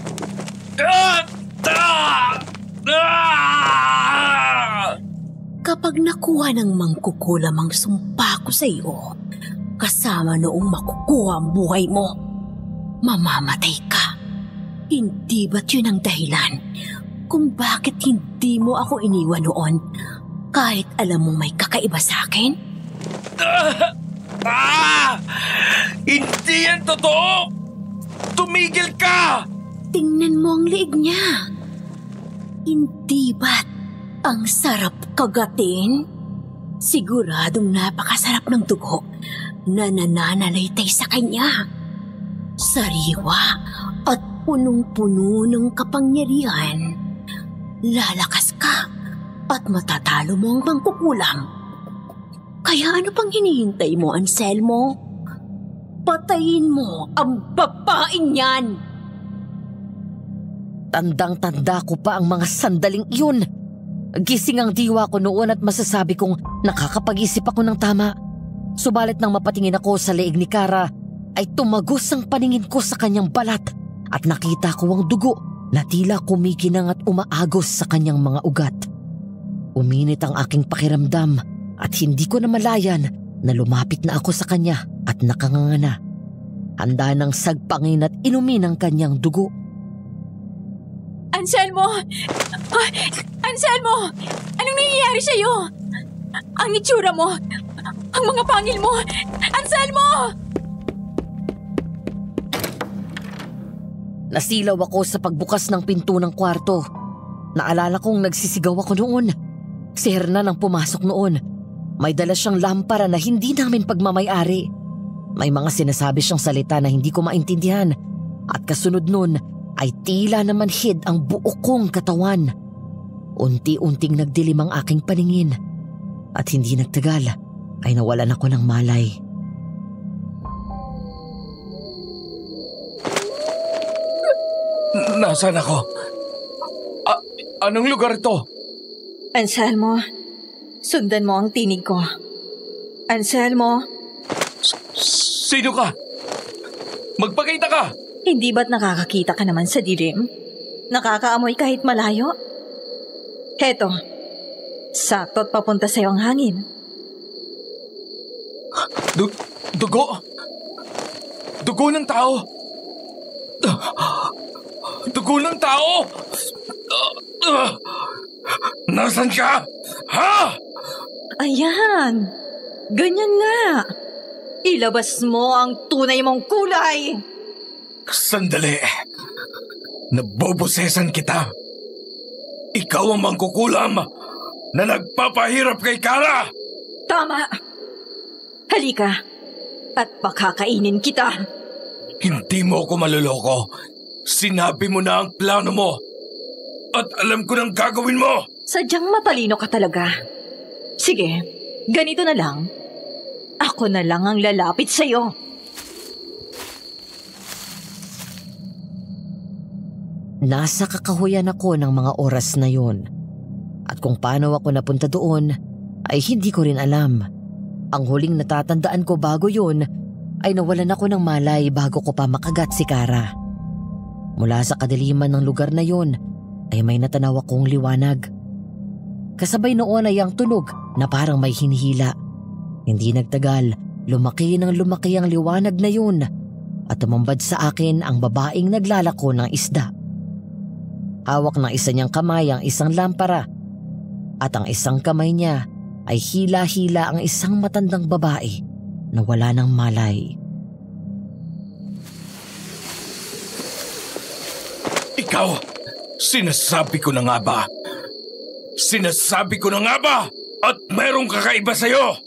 Kapag nakuha ng mangkukulam ang sumpa ko sa iyo, kasama noong makukuha ang buhay mo, mamamatay ka. Hindi ba't yun ang dahilan kung bakit hindi mo ako iniwan noon kahit alam mo may kakaiba sa akin? Hindi yan totoo! Tumigil ka! Tingnan mo ang liig niya. Hindi ba't ang sarap kagatin? Siguradong napakasarap ng dugo na nananalaytay sa kanya. Sariwa at punong-puno ng kapangyarihan. Lalakas ka at matatalo mo ang mangkukulam. Kaya ano pang hinihintay mo, Anselmo? Patayin mo ang babaeng yan! Tandang-tanda ko pa ang mga sandaling iyon. Gising ang diwa ko noon at masasabi kong nakakapag-isip ako ng tama. Subalit nang mapatingin ako sa leeg ni Kara, ay tumagos ang paningin ko sa kanyang balat at nakita ko ang dugo na tila kumikinang at umaagos sa kanyang mga ugat. Uminit ang aking pakiramdam at hindi ko na malayan na lumapit na ako sa kanya at nakanganga. Handa ng sagpangin at inumin ang kanyang dugo. Anselmo! Anselmo! Anong nangyayari sa'yo? Ang itsura mo! Ang mga pangil mo! Anselmo! Nasilaw ako sa pagbukas ng pinto ng kwarto. Naalala kong nagsisigaw ako noon. Si Hernan ang pumasok noon. May dala siyang lampara na hindi namin pagmamayari. May mga sinasabi siyang salita na hindi ko maintindihan. At kasunod nun ay tila naman hid ang buo kong katawan. Unti-unting nagdilim ang aking paningin. At hindi nagtagal ay nawalan ako ng malay. Nasaan ako? Anong lugar ito? Anselmo, sundan mo ang tinig ko. Anselmo, Sino ka? Magpakita ka! hindi ba't nakakakita ka naman sa dilim? Nakakaamoy kahit malayo? Heto, sakto't papunta sa'yo ang hangin. Dugo? Dugo ng tao? Dugo ng tao? Nasaan ka? Ha? Ayan, ganyan nga. Ilabas mo ang tunay mong kulay. Sandali. Nabobosesan kita. Ikaw ang mangkukulam na nagpapahirap kay Kara. Tama. Halika at pakakainin kita. Hindi mo ako maluloko. Sinabi mo na ang plano mo. At alam ko nang gagawin mo. Sadyang matalino ka talaga. Sige, ganito na lang. Ako na lang ang lalapit sa'yo. Nasa kakahuyan ako ng mga oras na yun. At kung paano ako napunta doon ay hindi ko rin alam. Ang huling natatandaan ko bago yun ay nawalan ako ng malay bago ko pa makagat si Kara. Mula sa kadiliman ng lugar na yun ay may natanaw akong liwanag. Kasabay noon ay ang tunog na parang may hinihila. Hindi nagtagal, lumaki ng lumaki ang liwanag na yun at tumambad sa akin ang babaeng naglalako ng isda. Hawak ng isa niyang kamay ang isang lampara at ang isang kamay niya ay hila-hila ang isang matandang babae na wala ng malay. Ikaw, sinasabi ko na nga ba? Sinasabi ko na nga ba? At merong kakaiba sa'yo?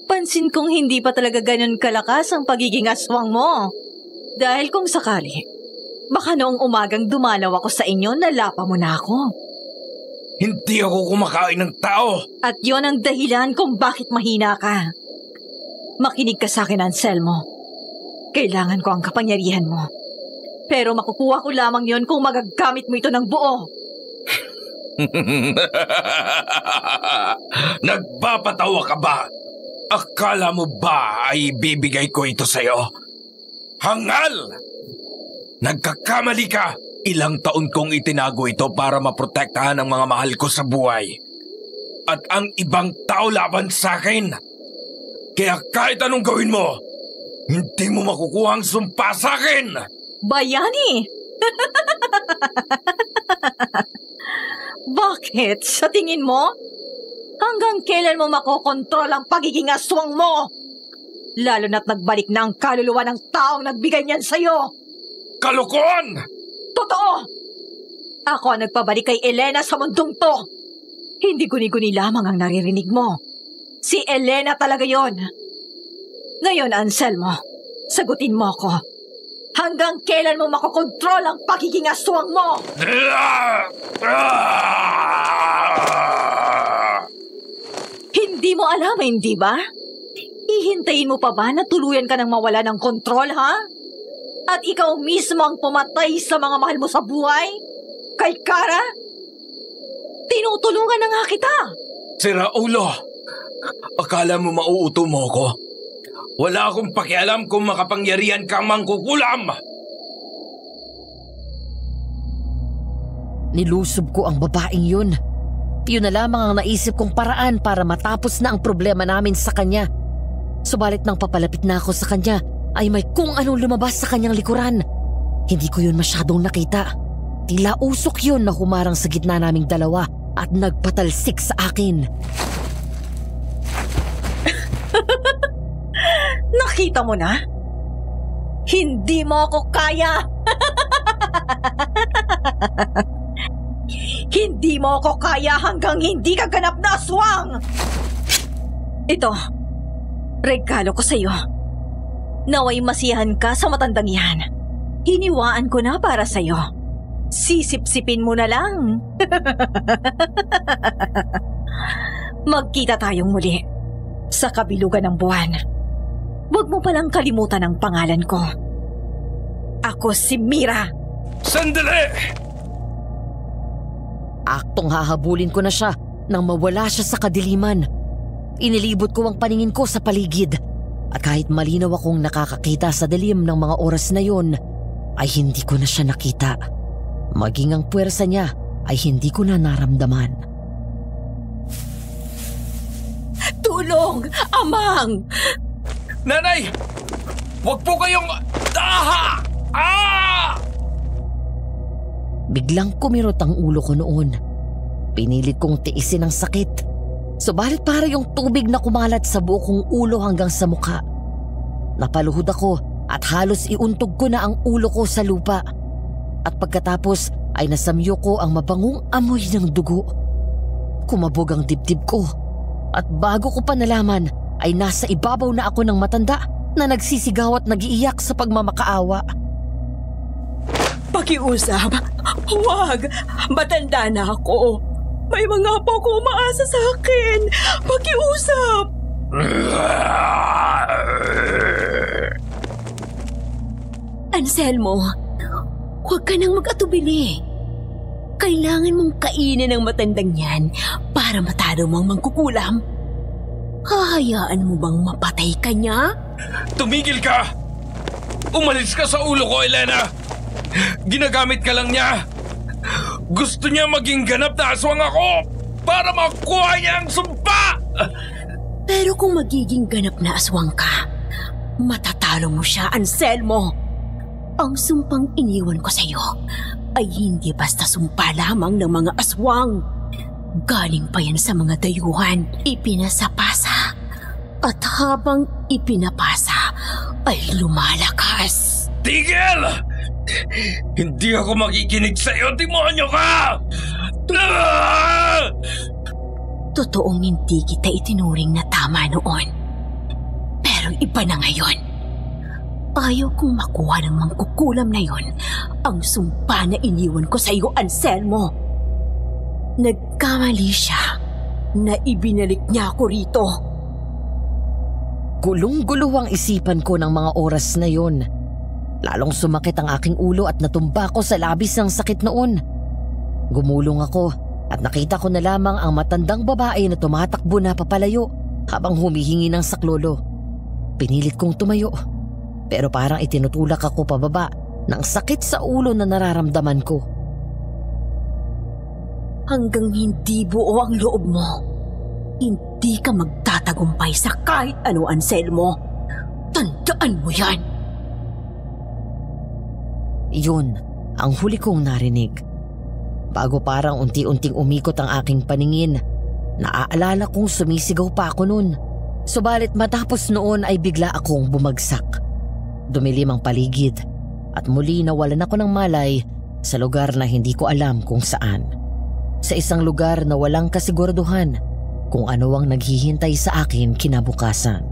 Pansin kong hindi pa talaga ganun kalakas ang pagiging aswang mo. Dahil kung sakali, baka noong umagang dumalaw ako sa inyo, nalapa mo na ako. Hindi ako kumakain ng tao. At yon ang dahilan kung bakit mahina ka. Makinig ka sa akin, Anselmo. Kailangan ko ang kapangyarihan mo. Pero makukuha ko lamang yon kung magagamit mo ito ng buo. Nagpapatawa ka ba? Akala mo ba ay bibigay ko ito sa'yo? Hangal! Nagkakamali ka! Ilang taon kong itinago ito para maprotektahan ang mga mahal ko sa buhay. At ang ibang tao laban sa akin. Kaya kahit anong gawin mo, hindi mo makukuha ang sumpa sa akin! Bayani! Bakit? Sa tingin mo? Hanggang kailan mo makokontrol ang pagiging aswang mo? Lalo na't nagbalik na ang kaluluwa ng taong nagbigay niyan sa'yo. Kalokohan! Totoo! Ako ang nagpabalik kay Elena sa mundong to. Hindi guni-guni lamang ang naririnig mo. Si Elena talaga yon. Ngayon, Anselmo, sagutin mo ako. Hanggang kailan mo makokontrol ang pagiging aswang mo? Hindi mo alam, hindi ba? Hihintayin mo pa ba na tuluyan ka ng mawala ng kontrol, ha? At ikaw mismo ang pumatay sa mga mahal mo sa buhay? Kay Kara? Tinutulungan na nga kita. Sira ulo, akala mo mauuto mo ko? Wala akong pakialam kung makapangyarihan kang mangkukulam. Nilusob ko ang babaeng yun. Yun na lamang ang naisip kong paraan para matapos na ang problema namin sa kanya. Subalit nang papalapit na ako sa kanya, ay may kung anong lumabas sa kanyang likuran. Hindi ko yun masyadong nakita. Tila usok yun na humarang sa gitna naming dalawa at nagpatalsik sa akin. Nakita mo na? Hindi mo ako kaya! Hindi mo ako kaya hanggang hindi ka ganap na aswang! Ito, regalo ko sa iyo. Naway masiyahan ka sa matandang yan. Hiniwaan ko na para sa iyo. Sisipsipin mo na lang. Magkita tayong muli sa kabilugan ng buwan. Huwag mo palang kalimutan ang pangalan ko. Ako si Mira. Sandali! Aktong hahabulin ko na siya nang mawala siya sa kadiliman. Inilibot ko ang paningin ko sa paligid at kahit malinaw akong nakakakita sa dilim ng mga oras na yon, ay hindi ko na siya nakita. Maging ang puwersa niya ay hindi ko na naramdaman. Tulong! Amang! Nanay! Huwag po kayong... Aha! Ah! Biglang kumirot ang ulo ko noon. Pinilit kong tiisin ang sakit. Subalit para yung tubig na kumalat sa buo kong ulo hanggang sa mukha. Napaluhod ako at halos iuntog ko na ang ulo ko sa lupa. At pagkatapos ay nasamyo ko ang mabangong amoy ng dugo. Kumabog ang dibdib ko. At bago ko pa nalaman ay nasa ibabaw na ako ng matanda na nagsisigaw at nag-iiyak sa pagmamakaawa. Pakiusap! Huwag! Matanda na ako! May mga apo ko umaasa sa akin! Pakiusap! Anselmo, huwag ka nang mag-atubili. Kailangan mong kainin ang matandang yan para matalo mo ang mangkukulam. Hahayaan mo bang mapatay ka niya? Tumigil ka! Umalis ka sa ulo ko, Elena! Ginagamit ka lang niya! Gusto niya maging ganap na aswang ako para makuha niya ang sumpa! Pero kung magiging ganap na aswang ka, matatalo mo siya, Anselmo. Ang sumpang iniwan ko sa iyo ay hindi basta sumpa lamang ng mga aswang. Galing pa yan sa mga dayuhan, ipinasapasa. At habang ipinapasa, ay lumalakas. Tigil! Hindi ako makikinig sa iyo, demonyo ka! Totoong hindi kita itinuring na tama noon. Pero iba na ngayon. Ayaw kong makuha ng mangkukulam na yon ang sumpa na iniwan ko sa iyo, Anselmo. Nagkamali siya na ibinalik niya ako rito. Gulong-gulo ang isipan ko ng mga oras na yon. Lalong sumakit ang aking ulo at natumba ko sa labis ng sakit noon. Gumulong ako at nakita ko na lamang ang matandang babae na tumatakbo na papalayo habang humihingi ng saklolo. Pinilit kong tumayo, pero parang itinutulak ako pababa ng sakit sa ulo na nararamdaman ko. Hanggang hindi buo ang loob mo, hindi ka magtatagumpay sa kahit ano, Anselmo. Tandaan mo yan. Yun ang huli kong narinig. Bago parang unti-unting umikot ang aking paningin, naaalala kong sumisigaw pa ako noon. Subalit matapos noon ay bigla akong bumagsak. Dumilim ang paligid at muli nawalan ako ng malay sa lugar na hindi ko alam kung saan. Sa isang lugar na walang kasiguraduhan kung ano ang naghihintay sa akin kinabukasan.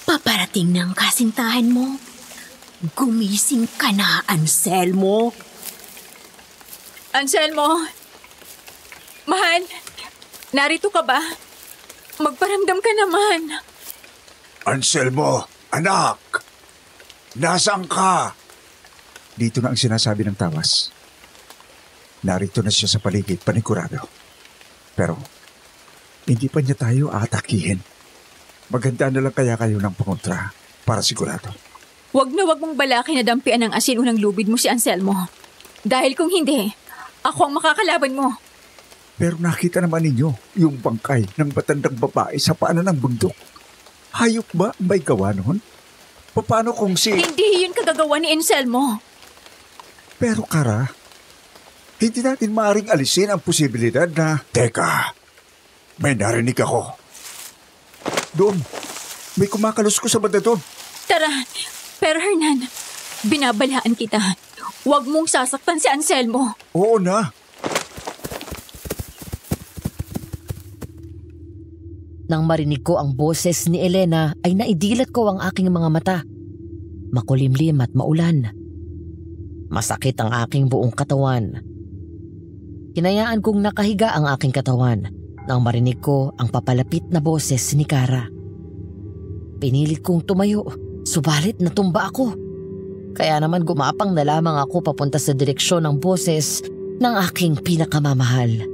Paparating ng kasintahan mo. Gumising ka na, Anselmo. Anselmo! Mahal, narito ka ba? Magparamdam ka naman. Anselmo, anak! Nasaan ka? Dito na ang sinasabi ng tawas. Narito na siya sa paligid, panigurado. Pero, hindi pa niya tayo aatakihin. Maganda na lang kaya kayo ng pangontra para sigurado. Wag mong balakin na dampian ng asin unang lubid mo si Anselmo. Dahil kung hindi, ako ang makakalaban mo. Pero nakita naman ninyo yung bangkay ng matandang babae sa paanan ng bundok. Hayop ba ang may gawa noon? Paano kung Hindi yun kagagawa ni Anselmo. Pero Kara, hindi natin maaaring alisin ang posibilidad na... Teka, may narinig ako. Doon, may kumakalos ko sa banda doon. Tara, pero Hernan, binabalaan kita. Huwag mong sasaktan si Anselmo. Oo na. Nang marinig ko ang boses ni Elena ay naidilat ko ang aking mga mata. Makulimlim at maulan. Masakit ang aking buong katawan. Hinayaan kong nakahiga ang aking katawan nang marinig ko ang papalapit na boses ni Kara. Pinilit kong tumayo, subalit natumba ako. Kaya naman gumapang na lamang ako papunta sa direksyon ng boses ng aking pinakamamahal.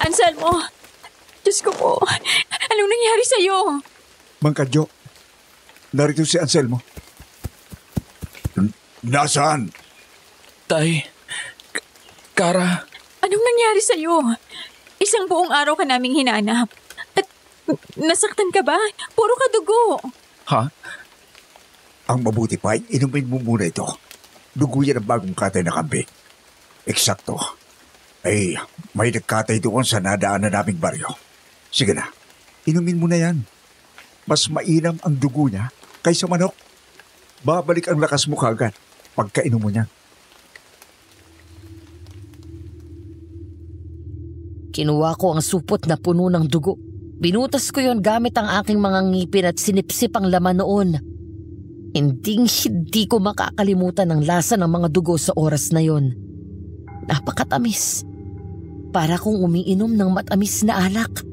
Anselmo! Diyos ko po, anong nangyari sa'yo? Mang Kadyo, narito si Anselmo. Nasaan? Tay, Kara. Anong nangyari sa'yo? Isang buong araw ka naming hinanap. At nasaktan ka ba? Puro ka dugo. Ha? Ang mabuti pa, inumin mo muna ito. Dugo yan ang bagong katay na kambing. Eksakto. Ay, may nagkatay doon sa nadaanan naming baryo. Sige na, inumin mo na yan. Mas mainam ang dugo niya kaysa manok. Babalik ang lakas mo kagad pagkainom mo niyan. Kinuha ko ang supot na puno ng dugo. Binutas ko yon gamit ang aking mga ngipin at sinipsip ang laman noon. Hindi ko makakalimutan ang lasa ng mga dugo sa oras na yon. Napakatamis. Para kong umiinom ng matamis na alak.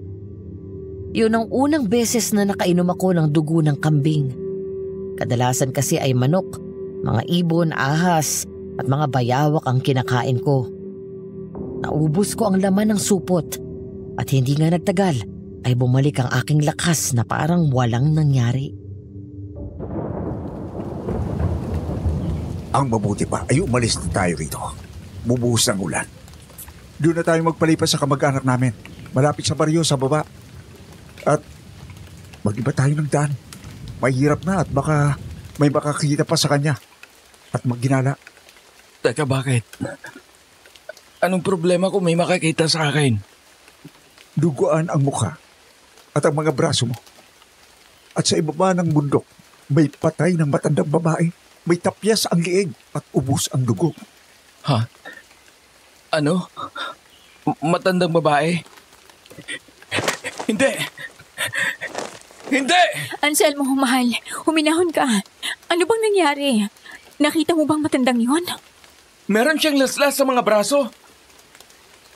Yun ang unang beses na nakainom ako ng dugo ng kambing. Kadalasan kasi ay manok, mga ibon, ahas at mga bayawak ang kinakain ko. Naubos ko ang laman ng supot at hindi nga nagtagal ay bumalik ang aking lakas na parang walang nangyari. Ang mabuti pa ay umalis na tayo rito. Bubuhos ng ulan. Doon na tayo magpalipas sa kamag-anak namin. Malapit sa baryo sa baba. At mag-iba tayo ng daan. Mahirap na at baka may makakita pa sa kanya. At magginala. Teka, bakit? Anong problema kung may makakita sa akin? Duguan ang mukha at ang mga braso mo. At sa ibaba ng bundok, may patay ng matandang babae. May tapyas ang liig at ubos ang dugo. Ha? Ano? Matandang babae? Hindi! Hindi! Anselmo, mahal. Huminahon ka. Ano bang nangyari? Nakita mo bang matandang yon? Meron siyang laslas sa mga braso.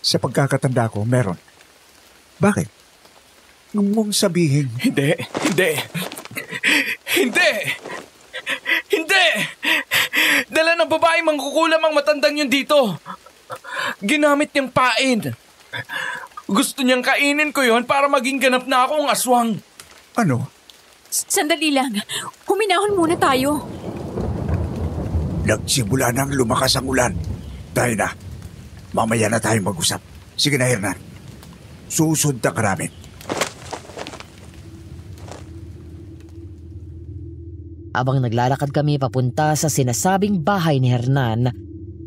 Sa pagkakatanda ko, meron. Bakit? Nung mong sabihin, Hindi! Hindi! Hindi! Hindi! Dala ng babae mangkukulam ang matandang yun dito. Ginamit niyang pain. Gusto niyang kainin ko yon para maging ganap na akong aswang. ano? Sandali lang. Huminahon muna tayo. Nagsimula nang lumakas ang ulan. Tayo na. Mamaya na tayo mag-usap. Sige na, Hernan. Susundan ka namin. Habang naglalakad kami papunta sa sinasabing bahay ni Hernan,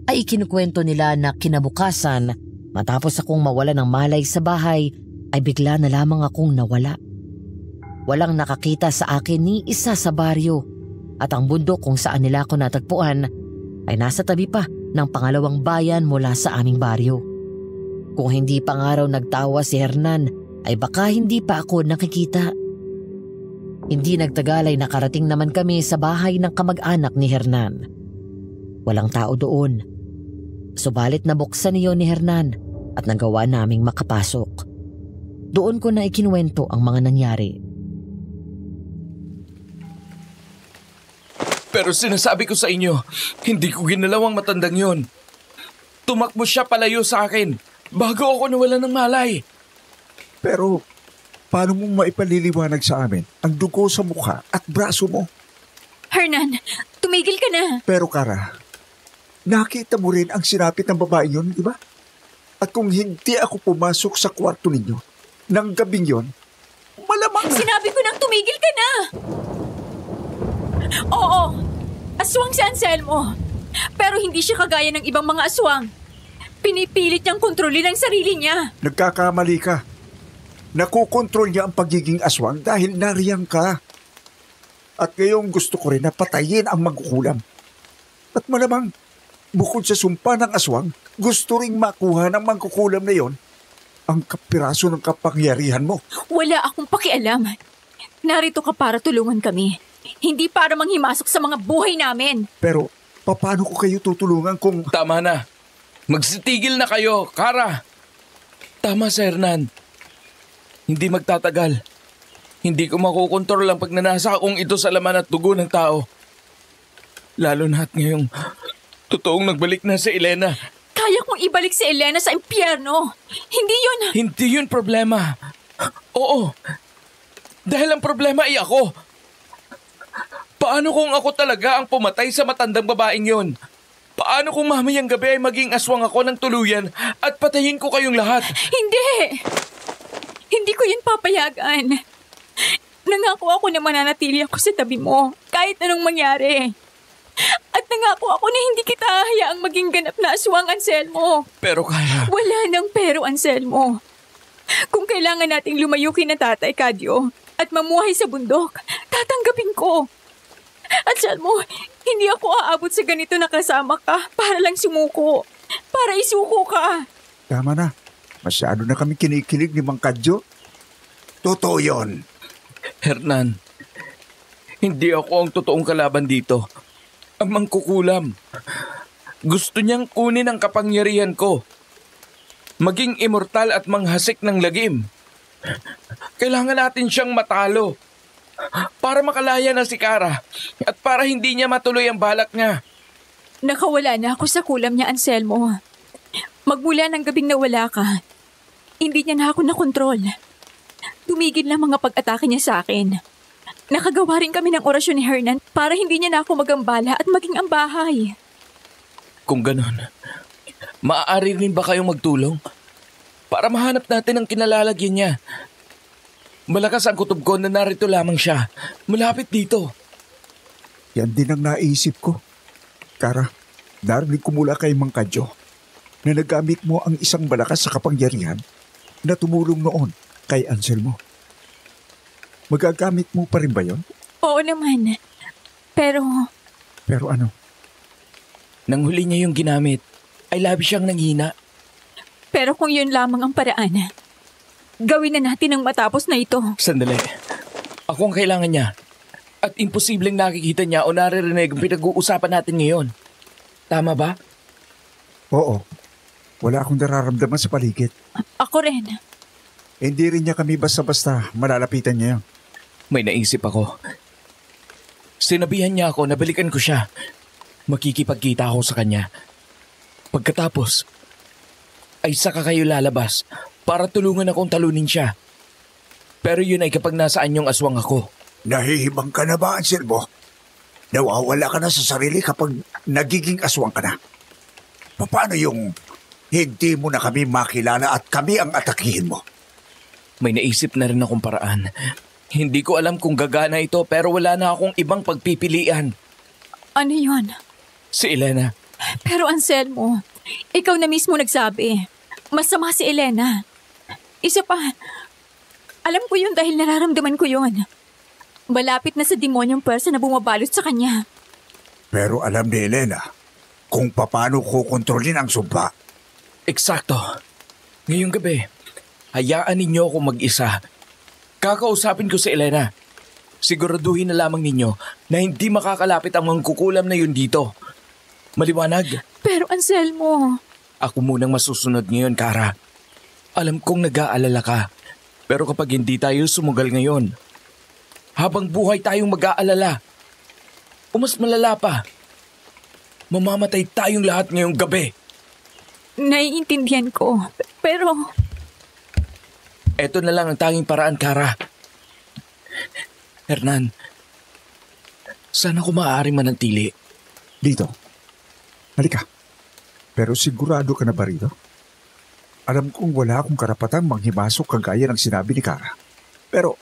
ay ikinukwento nila na kinabukasan matapos akong mawala ng malay sa bahay ay bigla na lamang akong nawala. Walang nakakita sa akin ni isa sa baryo at ang bundok kung saan nila ako natagpuan ay nasa tabi pa ng pangalawang bayan mula sa aming baryo. Kung hindi pa nga raw nagtawa si Hernan ay baka hindi pa ako nakikita. Hindi nagtagal ay nakarating naman kami sa bahay ng kamag-anak ni Hernan. Walang tao doon. Subalit nabuksan niyo ni Hernan at nagawa naming makapasok. Doon ko na ikinuwento ang mga nangyari. Pero sinasabi ko sa inyo, hindi ko ginalaw ang matandang yon. Tumakbo siya palayo sa akin bago ako nawala ng malay. Pero paano mo maipaliliwanag sa amin ang dugo sa mukha at braso mo? Hernan, tumigil ka na. Pero Kara, nakita mo rin ang sinapit ng babae yun, di ba? At kung hindi ako pumasok sa kwarto ninyo ng gabing yon, malamang na... Sinabi ko nang tumigil ka na. Oo, aswang si Anselmo. Pero hindi siya kagaya ng ibang mga aswang. Pinipilit niyang kontrolin ang sarili niya. Nagkakamali ka. Nakukontrol niya ang pagiging aswang dahil nariyang ka. At ngayong gusto ko rin na patayin ang mangkukulam. At malamang, bukod sa sumpa ng aswang, gusto ring makuha ng mangkukulam na yon ang kapiraso ng kapangyarihan mo. Wala akong pakialam. Narito ka para tulungan kami. Hindi para manghimasok sa mga buhay namin. Pero, paano ko kayo tutulungan kung... Tama na. Magsitigil na kayo, Kara. Tama si Hernan. Hindi magtatagal. Hindi ko makukontrol ang pagnanasa kung ito sa laman at dugo ng tao. Lalo na't ngayong totoong nagbalik na si Elena. Kaya kong ibalik si Elena sa impyerno. Hindi yun problema. Oo. Dahil ang problema ay ako. Paano kung ako talaga ang pumatay sa matandang babaeng yon? Paano kung mamayang gabi ay maging aswang ako ng tuluyan at patayin ko kayong lahat? Hindi! Hindi ko yun papayagan. Nangako ako na mananatili ako sa tabi mo kahit anong mangyari. At nangako ako na hindi kita hayaang maging ganap na aswang, Anselmo. Pero kaya... Wala nang pero, Anselmo. Kung kailangan nating lumayo kina Tatay Kadyo at mamuhay sa bundok, tatanggapin ko. Anselmo, hindi ako aabot sa ganito na kasama ka para lang sumuko. Para isuko ka. Tama na. Masyado na kami kinikilig ni Mang Kadyo. Totoo yun. Hernan, hindi ako ang totoong kalaban dito. Ang mangkukulam. Gusto niyang kunin ang kapangyarihan ko. Maging immortal at manghasik ng lagim. Kailangan natin siyang matalo. Para makalaya na si Kara at para hindi niya matuloy ang balak niya. Nakawala na ako sa kulam niya, Anselmo. Magmula ng gabing nawala ka, hindi niya na ako nakontrol. Tumigil lang mga pag-atake niya sa akin. Nakagawa rin kami ng orasyon ni Hernan para hindi niya na ako magambala at maging ang bahay. Kung ganon, maaari rin ba kayong magtulong? Para mahanap natin ang kinalalagyan niya. Malakas ang kutob ko na narito lamang siya. Malapit dito. Yan din ang naisip ko. Kara, narinig ko mula kay Mang Kadyo na nagamit mo ang isang malakas sa kapangyarihan na tumulong noon kay Anselmo. Magagamit mo pa rin ba yon? Oo naman. Pero ano? Nang huli niya yung ginamit, ay labi siyang nanghina. Pero kung yun lamang ang paraan, gawin na natin ang matapos na ito. Sandali. Ako ang kailangan niya. At imposibleng nakikita niya o naririnig ang pinag-uusapan natin ngayon. Tama ba? Oo. Wala akong nararamdaman sa paligid. Ako rin. Hindi rin niya kami basta-basta malalapitan niya. May naisip ako. Sinabihan niya ako na balikan ko siya. Makikipagkita ako sa kanya. Pagkatapos, ay saka kayo lalabas para tulungan akong talunin siya. Pero yun ay kapag nasaan yung aswang ako. Nahihibang ka na ba, Anselmo? Nawawala ka na sa sarili kapag nagiging aswang ka na. Paano yung hindi mo na kami makilala at kami ang atakihin mo? May naisip na rin akong paraan. Hindi ko alam kung gagana ito pero wala na akong ibang pagpipilian. Ano yun? Si Elena. Pero Anselmo, ikaw na mismo nagsabi. Masama si Elena. Isa pa, alam ko yun dahil nararamdaman ko yun. Malapit na sa demonyong pwersa na bumabalot sa kanya. Pero alam ni Elena kung paano kukontrolin ang sumpa. Eksakto. Ngayong gabi, hayaan ninyo ako mag-isa. Kakausapin ko si Elena. Siguraduhin na lamang ninyo na hindi makakalapit ang mangkukulam na yun dito. Maliwanag? Pero Anselmo... Ako munang masusunod ngayon, Kara. Alam kong nag-aalala ka. Pero kapag hindi tayo sumugal ngayon, habang buhay tayong mag-aalala, o mas malala pa, mamamatay tayong lahat ngayong gabi. Naiintindihan ko, pero... Eto na lang ang tanging paraan, Kara. Hernan, sana ko maaaring manatili. Dito. Halika. Pero sigurado ka na ba rito? Alam kong wala akong karapatang manghimasok kagaya ng sinabi ni Kara. Pero...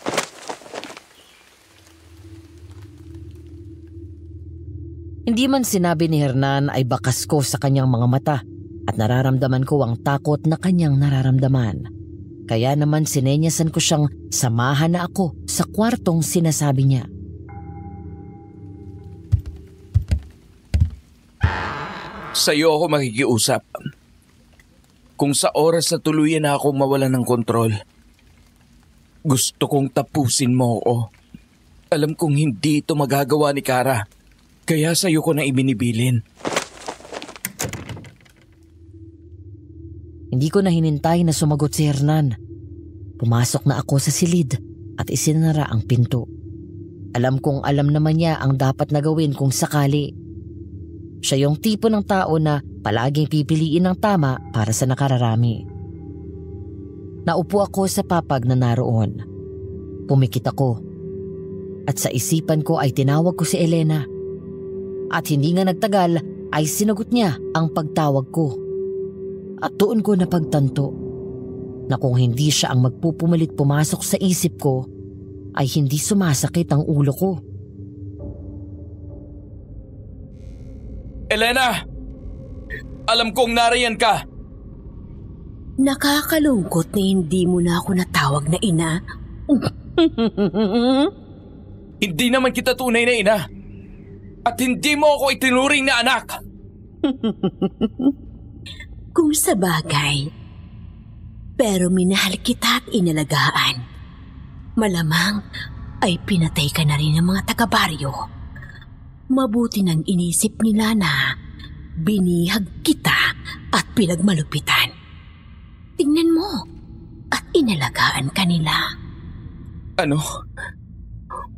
Hindi man sinabi ni Hernan ay bakas ko sa kanyang mga mata at nararamdaman ko ang takot na kanyang nararamdaman. Kaya naman sinenyasan ko siyang samahan na ako sa kwartong sinasabi niya. Sa'yo ako makikiusap. Kung sa oras na tuluyan na ako mawalan ng kontrol, gusto kong tapusin mo ako. Alam kong hindi ito magagawa ni Kara, kaya sa'yo ko na ibinibilin. Hindi ko na hinintay na sumagot si Hernan. Pumasok na ako sa silid at isinara ang pinto. Alam kong alam naman niya ang dapat na gawin kung sakali. Siya yung tipo ng tao na palaging pipiliin ng tama para sa nakararami. Naupo ako sa papag na naroon. Pumikit ako. At sa isipan ko ay tinawag ko si Elena. At hindi nga nagtagal ay sinagot niya ang pagtawag ko. At doon ko napagtanto na kung hindi siya ang magpupumalit pumasok sa isip ko, ay hindi sumasakit ang ulo ko. Elena! Alam kong nariyan ka! Nakakalungkot na hindi mo na ako natawag na ina. Hindi naman kita tunay na ina. At hindi mo ako itinuring na anak. Kung sa bagay, pero minahal kita at inalagaan. Malamang ay pinatay ka na rin ng mga taga-baryo. Mabuti nang inisip nila na binihag kita at pinagmalupitan. Tingnan mo at inalagaan ka nila. Ano?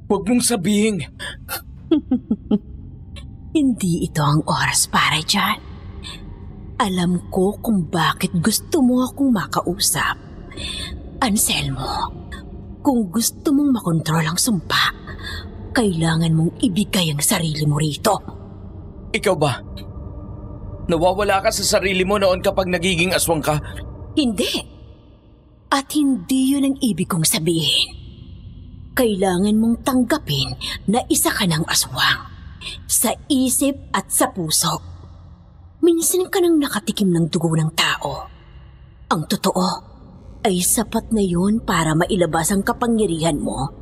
Huwag mong sabihin. Hindi ito ang oras para dyan. Alam ko kung bakit gusto mo akong makausap. Anselmo, kung gusto mong makontrol ang sumpa, kailangan mong ibigay ang sarili mo rito. Ikaw ba? Nawawala ka sa sarili mo noon kapag nagiging aswang ka? Hindi. At hindi yun ang ibig kong sabihin. Kailangan mong tanggapin na isa ka ng aswang. Sa isip at sa puso. Minsan ka nang nakatikim ng dugo ng tao. Ang totoo ay sapat na yun para mailabas ang kapangyarihan mo.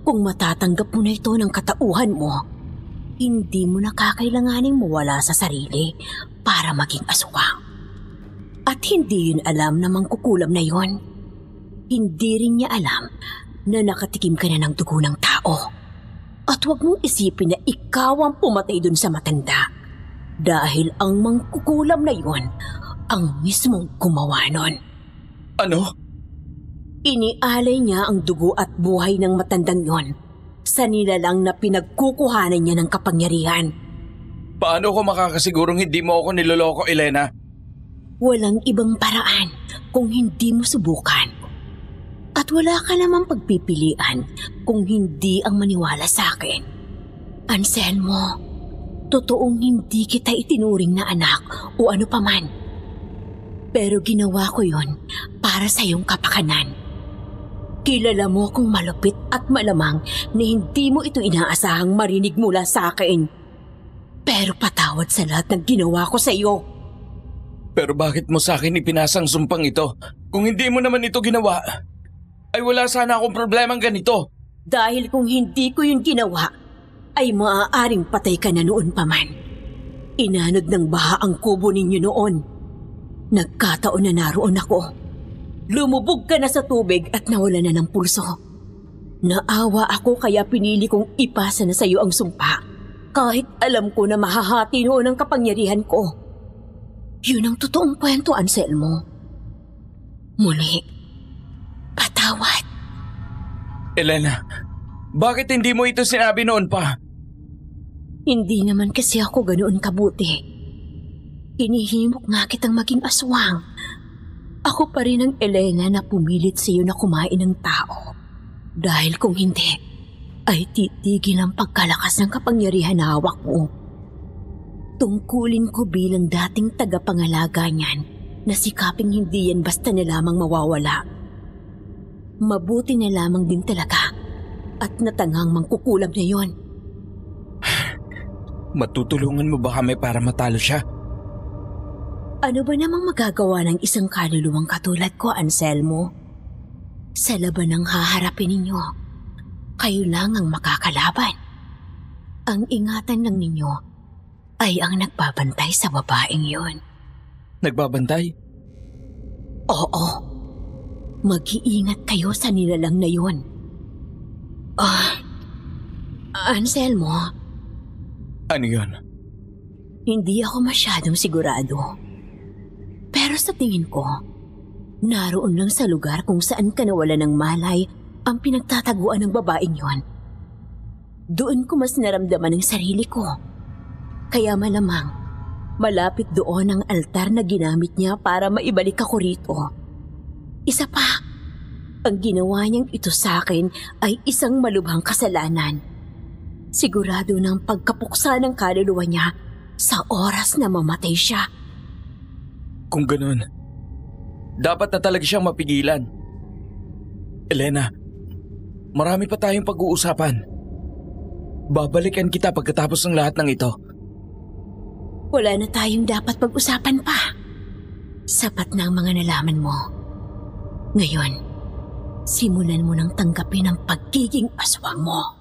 Kung matatanggap mo na ito ng katauhan mo, hindi mo na kakailanganing mawala sa sarili para maging aswang. At hindi yun alam na mangkukulam na yun. Hindi rin niya alam na nakatikim ka na ng dugo ng tao. At huwag mong isipin na ikaw ang pumatay dun sa matanda. Dahil ang mangkukulam na yun ang mismong gumawa nun. Ano? Inialay niya ang dugo at buhay ng matandang yon sa nilalang na pinagkukuhanan niya ng kapangyarihan. Paano ko makakasigurong hindi mo ako niloloko, Elena? Walang ibang paraan kung hindi mo subukan. At wala ka namang pagpipilian kung hindi ang maniwala sa akin. Anselmo, totoong hindi kita itinuring na anak o ano paman. Pero ginawa ko yon para sa iyong kapakanan. Kilala mo akong malupit at malamang na hindi mo ito inaasahang marinig mula sa akin. Pero patawad sa lahat ng ginawa ko sa iyo. Pero bakit mo sa akin ipinasang sumpang ito? Kung hindi mo naman ito ginawa, ay wala sana akong problemang ganito. Dahil kung hindi ko yun ginawa, ay maaaring patay ka na noon pa man. Inanod ng baha ang kubo ninyo noon. Nagkataon na naroon ako. Lumubog ka na sa tubig at nawala na ng pulso. Naawa ako kaya pinili kong ipasa na sa iyo ang sumpa. Kahit alam ko na mahahati noon ang kapangyarihan ko. Yun ang totoong kwento, Anselmo. Muli, patawad. Elena, bakit hindi mo ito sinabi noon pa? Hindi naman kasi ako ganoon kabuti. Inihimok nga kitang maging aswang. Ako pa rin ang Elena na pumilit sa iyo na kumain ng tao. Dahil kung hindi, ay titigil ang pagkalakas ng kapangyarihan na hawak mo. Tungkulin ko bilang dating tagapangalaga niyan na sikaping hindi yan basta na lamang mawawala. Mabuti na lamang din talaga at natangang mangkukulam na yon. Matutulungan mo ba kami para matalo siya? Ano ba namang magagawa ng isang kaluluwang katulad ko, Anselmo? Sa laban ng haharapin ninyo, kayo lang ang makakalaban. Ang ingatan lang ninyo ay ang nagbabantay sa babaeng yon. Nagbabantay? Oo. Mag-iingat kayo sa nilalang na yon. Anselmo. Ano yun? Hindi ako masyadong sigurado. Pero sa tingin ko, naroon lang sa lugar kung saan ka nawala ng malay ang pinagtataguan ng babaeng yon. Doon ko mas naramdaman ang sarili ko. Kaya malamang, malapit doon ang altar na ginamit niya para maibalik ako rito. Isa pa, ang ginawa niyang ito sa akin ay isang malubhang kasalanan. Sigurado ng pagkapuksa ng kaluluwa niya sa oras na mamatay siya. Kung ganun, dapat na talaga siyang mapigilan. Elena, marami pa tayong pag-uusapan. Babalikan kita pagkatapos ng lahat ng ito. Wala na tayong dapat pag-usapan pa. Sapat na ang mga nalaman mo. Ngayon, simulan mo nang tanggapin ang pagiging aswang mo.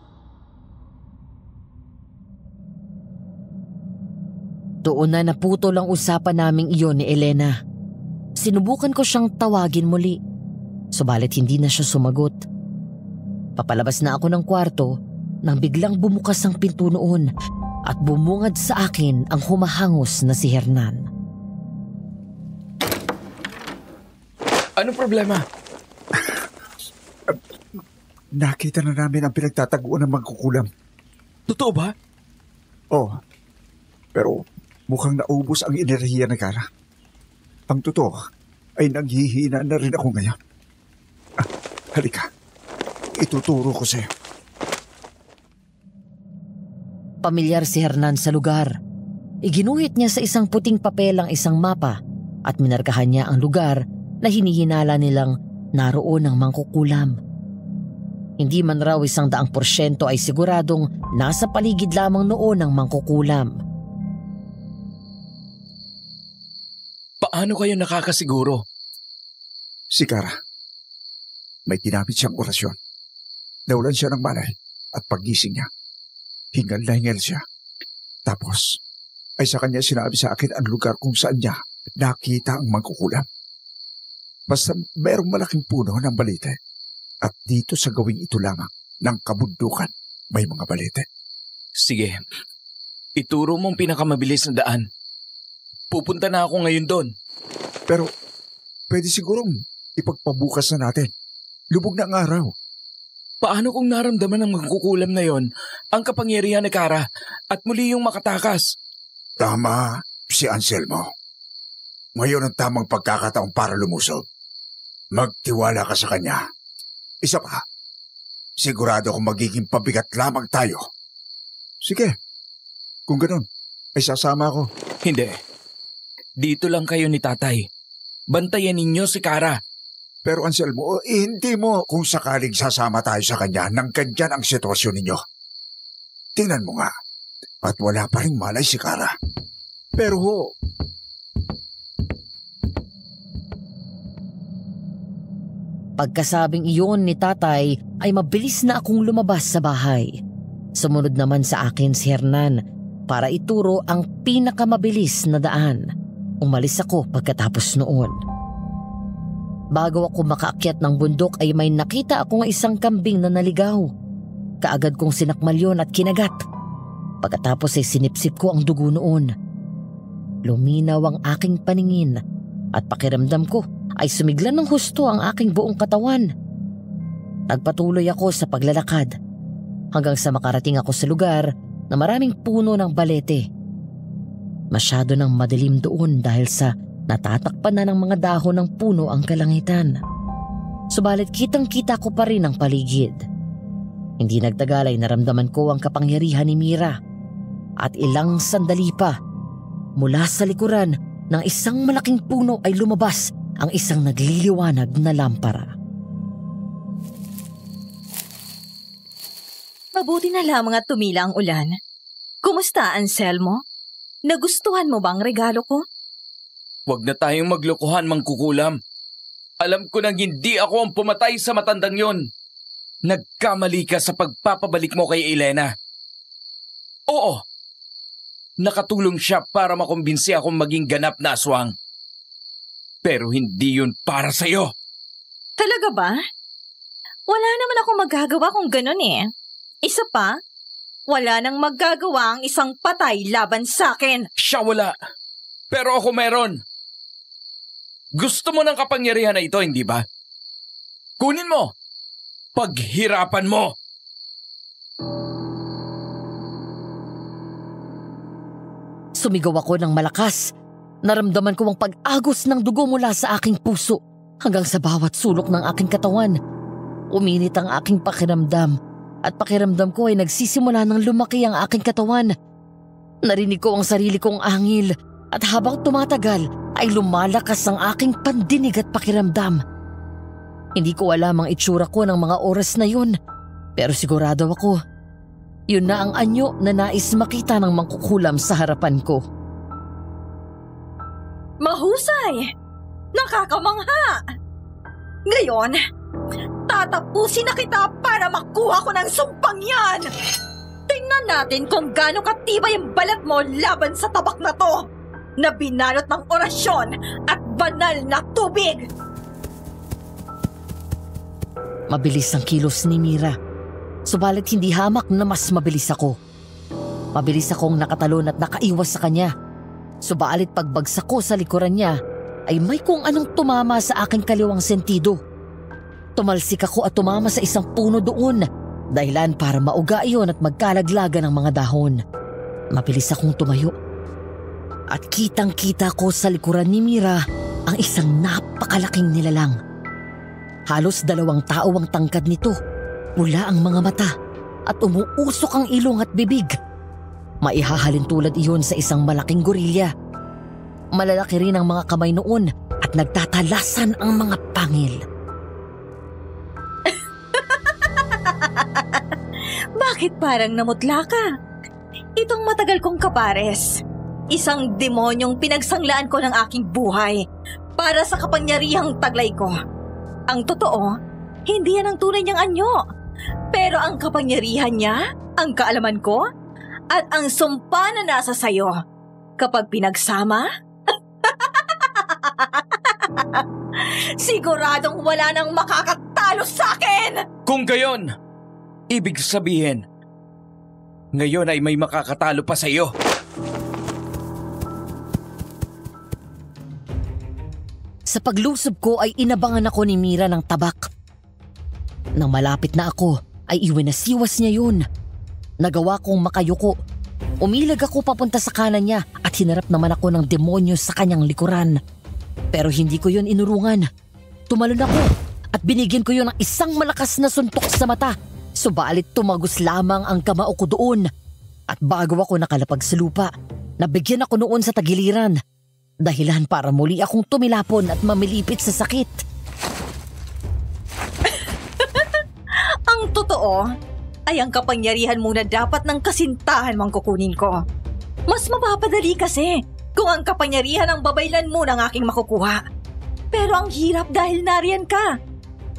Doon na naputol ang usapan naming iyon ni Elena. Sinubukan ko siyang tawagin muli. Subalit hindi na siya sumagot. Papalabas na ako ng kwarto nang biglang bumukas ang pinto noon at bumungad sa akin ang humahangos na si Hernan. Anong problema? nakita na namin ang pinagtataguan ng mangkukulam. Totoo ba? Oo. Pero mukhang naubos ang enerhiya ni Kara. Ang totoo ay nanghihina na rin ako ngayon. Halika. Ituturo ko sa'yo. Pamilyar si Hernan sa lugar. Iginuhit niya sa isang puting papel ang isang mapa at minarkahan niya ang lugar na hinihinala nilang naroon ang mangkukulam. Hindi man raw 100% ay siguradong nasa paligid lamang noon ang mangkukulam. Paano kayo nakakasiguro? Si Kara, may ginamit siyang orasyon. Nawalan siya ng malay at paggising niya, hingal na hingal siya. Tapos, ay sa kanya sinabi sa akin ang lugar kung saan niya nakita ang mangkukulam. Basta mayroong malaking puno ng balete at dito sa gawing ito lamang ng kabundukan may mga balete. Sige, ituro mong pinakamabilis na daan. Pupunta na ako ngayon doon. Pero pwede sigurong ipagpabukas na natin. Lubog na ang araw. Paano kung naramdaman ng mangkukulam na yon ang kapangyarihan ni Kara at muli yung makatakas? Tama si Anselmo. Ngayon ang tamang pagkakataon para lumusob. Magtiwala ka sa kanya. Isa pa, sigurado kung magiging pabigat lamang tayo. Sige, kung ganun, ay sasama ako. Hindi. Dito lang kayo ni tatay. Bantayan ninyo si Kara. Pero Anselmo, hindi mo kung sakaling sasama tayo sa kanya nang ganyan ang sitwasyon ninyo. Tingnan mo nga, at wala pa rin malay si Kara. Pero ho, pagkasabing iyon ni tatay ay mabilis na akong lumabas sa bahay. Sumunod naman sa akin si Hernan para ituro ang pinakamabilis na daan. Umalis ako pagkatapos noon. Bago ako makaakyat ng bundok ay may nakita akong isang kambing na naligaw. Kaagad kong sinakmal yun at kinagat. Pagkatapos ay sinipsip ko ang dugo noon. Luminaw ang aking paningin at pakiramdam ko ay sumigla ng husto ang aking buong katawan. Nagpatuloy ako sa paglalakad hanggang sa makarating ako sa lugar na maraming puno ng balete. Masyado nang madilim doon dahil sa natatakpan na ng mga dahon ng puno ang kalangitan. Subalit kitang-kita ko pa rin ang paligid. Hindi nagtagal ay naramdaman ko ang kapangyarihan ni Mira. At ilang sandali pa, mula sa likuran ng isang malaking puno ay lumabas ang isang nagliliwanag na lampara. Mabuti na lamang at tumila ang ulan. Kumusta, Anselmo? Nagustuhan mo bang regalo ko? Huwag na tayong maglokohan, mangkukulam. Alam ko nang hindi ako ang pumatay sa matandang yon. Nagkamali ka sa pagpapabalik mo kay Elena. Oo, nakatulong siya para makumbinsi akong maging ganap na aswang. Pero hindi yun para sa'yo. Talaga ba? Wala naman akong magagawa kung ganun eh. Isa pa, wala nang magagawa ang isang patay laban sa akin. Siya wala, pero ako meron. Gusto mo ng kapangyarihan na ito, hindi ba? Kunin mo. Paghirapan mo. Sumigaw ako ng malakas. Naramdaman ko ang pag-agos ng dugo mula sa aking puso hanggang sa bawat sulok ng aking katawan. Uminit ang aking pakiramdam at pakiramdam ko ay nagsisimula ng lumaki ang aking katawan. Narinig ko ang sarili kong angil at habang tumatagal ay lumalakas ang aking pandinig at pakiramdam. Hindi ko alam ang itsura ko ng mga oras na yun, pero sigurado ako, yun na ang anyo na nais makita ng mangkukulam sa harapan ko. Mahusay! Nakakamangha! Ngayon, tatapusin na kita para makuha ko ng sumpang yan! Tingnan natin kung gaano katibay ang balat mo laban sa tabak na to, na binalot ng orasyon at banal na tubig! Mabilis ang kilos ni Mira, subalit hindi hamak na mas mabilis ako. Mabilis akong nakatalon at nakaiwas sa kanya. Subalit pagbagsak ko sa likuran niya, ay may kung anong tumama sa aking kaliwang sentido. Tumalsik ako at tumama sa isang puno doon. Dahilan para mauga iyon at magkalaglagan ng mga dahon. Mabilis akong tumayo. At kitang-kita ko sa likuran ni Mira ang isang napakalaking nilalang. Halos 2 tao ang tangkad nito. Pula ang mga mata at umuusok ang ilong at bibig. Maihahalin tulad iyon sa isang malaking gorilya. Malalaki rin ang mga kamay noon at nagtatalasan ang mga pangil. Bakit parang namutla ka? Itong matagal kong kapares. Isang demonyong pinagsanglaan ko ng aking buhay para sa kapangyarihang taglay ko. Ang totoo, hindi yan ang tunay niyang anyo. Pero ang kapangyarihan niya, ang kaalaman ko, at ang sumpa na nasa sayo. Kapag pinagsama, siguradong wala nang makakatalo sa akin! Kung gayon, ibig sabihin, ngayon ay may makakatalo pa sa iyo. Sa paglusob ko ay inabangan ako ni Mira ng tabak. Nang malapit na ako, ay iwinasiwas niya yun. Nagawa kong makayuko. Umilag ako papunta sa kanan niya at hinarap naman ako ng demonyo sa kanyang likuran. Pero hindi ko yun inurungan. Tumalon ako at binigyan ko yun ng isang malakas na suntok sa mata. Subalit tumagos lamang ang kamao ko doon. At bago ako nakalapag sa lupa, nabigyan ako noon sa tagiliran. Dahilan para muli akong tumilapon at mamilipit sa sakit. Ang totoo ay ang kapangyarihan muna dapat ng kasintahan mong kukunin ko. Mas mapapadali kasi kung ang kapangyarihan ang babaylan mo ng aking makukuha. Pero ang hirap dahil nariyan ka.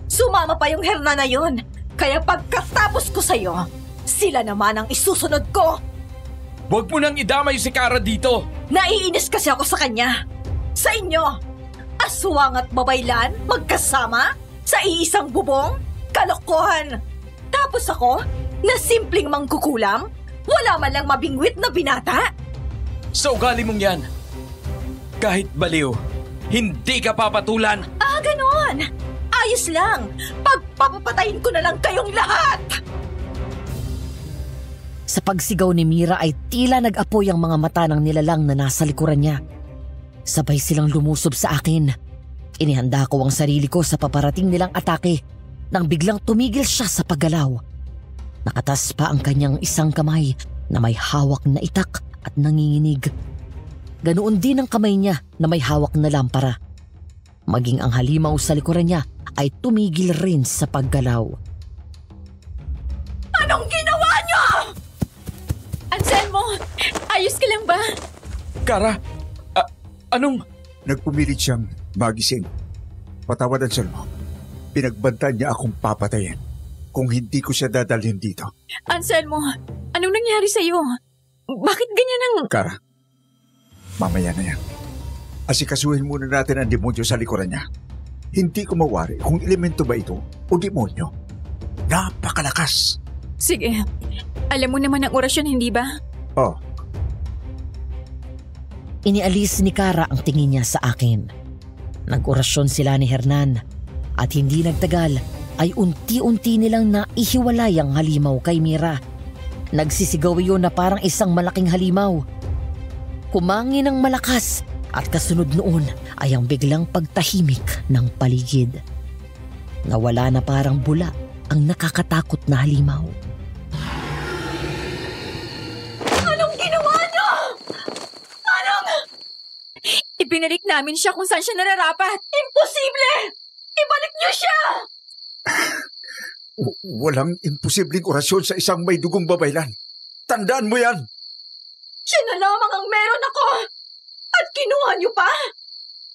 Sumama pa yung Hernan na yon. Kaya pagkatapos ko sa'yo, sila naman ang isusunod ko. Huwag mo nang idamay si Kara dito. Naiinis kasi ako sa kanya. Sa inyo, aswang at babaylan magkasama sa iisang bubong? Kalokohan! Tapos ako, na simpleng mangkukulam, wala man lang mabingwit na binata? Sa ugali mong yan, kahit baliw, hindi ka papatulan. Ah, ganon! Ayos lang! Pagpapatayin ko na lang kayong lahat! Sa pagsigaw ni Mira ay tila nag-apoy ang mga mata ng nilalang na nasa likuran niya. Sabay silang lumusob sa akin. Inihanda ko ang sarili ko sa paparating nilang atake nang biglang tumigil siya sa paggalaw. Nakatas pa ang kanyang isang kamay na may hawak na itak at nanginginig. Ganoon din ang kamay niya na may hawak na lampara. Maging ang halimaw sa likuran niya ay tumigil rin sa paggalaw. Anong ginawa niyo? Anselmo, ayos ka lang ba? Kara, anong... Nagpumilit siyang magising. Patawad ang Anselmo. Pinagbantaan niya akong papatayin kung hindi ko siya dadalhin dito. Anselmo, anong nangyari sa'yo? Bakit ganyan ang... Kara, mamaya na yan. Asikasuhin muna natin ang demonyo sa likuran niya. Hindi ko mawari kung elemento ba ito o demonyo. Napakalakas. Sige, alam mo naman ang orasyon, hindi ba? Oh, Inialis ni Kara ang tingin niya sa akin. Nag-orasyon sila ni Hernan at hindi nagtagal ay unti-unti nilang naihiwalay ang halimaw kay Mira. Nagsisigaw iyon na parang isang malaking halimaw. Kumangin ng malakas at kasunod noon ay ang biglang pagtahimik ng paligid. Nawala na parang bula ang nakakatakot na halimaw. Anong ginawa niyo? Ibinalik namin siya kung saan siya nararapat. Imposible! Ibalik niyo siya! Walang imposibleng orasyon sa isang may dugong babaylan. Tandaan mo yan! Siya na lamang ang meron ako! At kinuha niyo pa?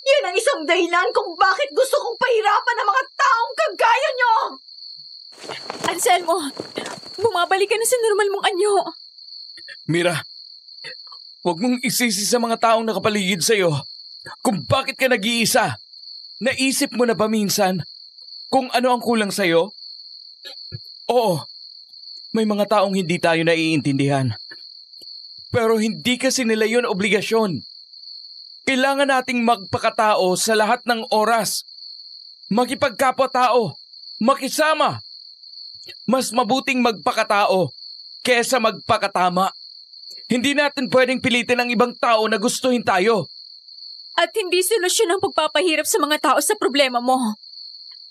Yan ang isang dahilan kung bakit gusto kong pahirapan ang mga taong kagaya niyo! Anselmo, bumabalik ka na sa normal mong anyo. Mira, huwag mong isisi sa mga taong nakapaligid sa'yo kung bakit ka nag-iisa. Naisip mo na ba minsan kung ano ang kulang sa'yo? Oo, may mga taong hindi tayo naiintindihan. Pero hindi kasi nila yun obligasyon. Kailangan nating magpakatao sa lahat ng oras. Makipagkapwa-tao. makisama. Mas mabuting magpakatao kesa magpakatama. Hindi natin pwedeng pilitin ang ibang tao na gustuhin tayo. At hindi solusyon ang pagpapahirap sa mga tao sa problema mo.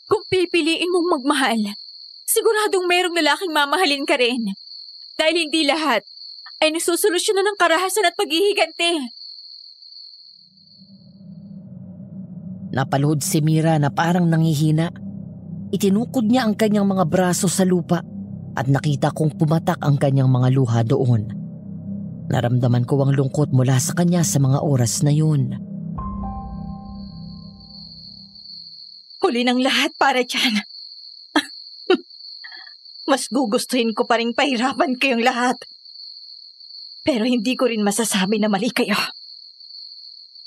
Kung pipiliin mong magmahal, siguradong mayroong lalaking mamahalin ka rin. Dahil hindi lahat ay nasusolusyonan ng karahasan at paghihiganti. Napaluhod si Mira na parang nangihina. Itinukod niya ang kanyang mga braso sa lupa at nakita kong pumatak ang kanyang mga luha doon. Naramdaman ko ang lungkot mula sa kanya sa mga oras na yun. Huli ng lahat para dyan. Mas gugustuhin ko pa rin pahirapan kayong lahat. Pero hindi ko rin masasabi na mali kayo.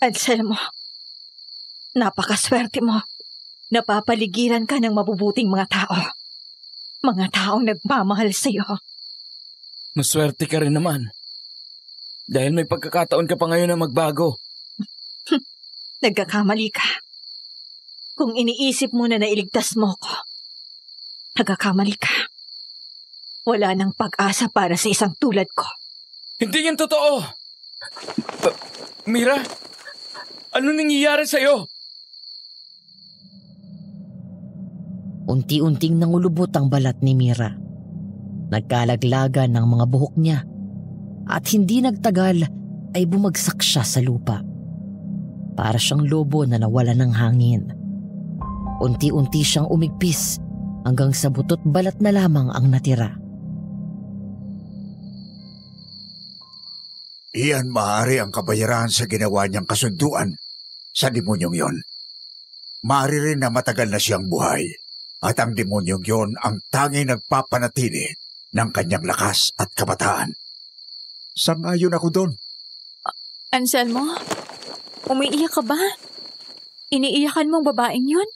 Anselmo, napakaswerte mo. Napapaligiran ka ng mabubuting mga tao. Mga taong nagmamahal sa'yo. Maswerte ka rin naman. Dahil may pagkakataon ka pa ngayon na magbago. Nagkakamali ka. Kung iniisip mo na nailigtas mo ko, nagkakamali ka. Wala nang pag-asa para sa isang tulad ko. Hindi yan totoo! Mira, ano nangyayari sa'yo? Unti-unting nangulubot ang balat ni Mira. Nagkalaglagan ng mga buhok niya at hindi nagtagal ay bumagsak siya sa lupa. Para siyang lobo na nawala ng hangin. Unti-unti siyang umigpis hanggang sa butot balat na lamang ang natira. Iyan maaari ang kabayaran sa ginawa niyang kasunduan sa demonyong yon. Maaari rin na matagal na siyang buhay at ang demonyong yon ang tanging nagpapanatili ng kanyang lakas at kabataan. Sang-ayon ako doon. Anselmo, umiiyak ka ba? Iniiyakan mong babaeng yun?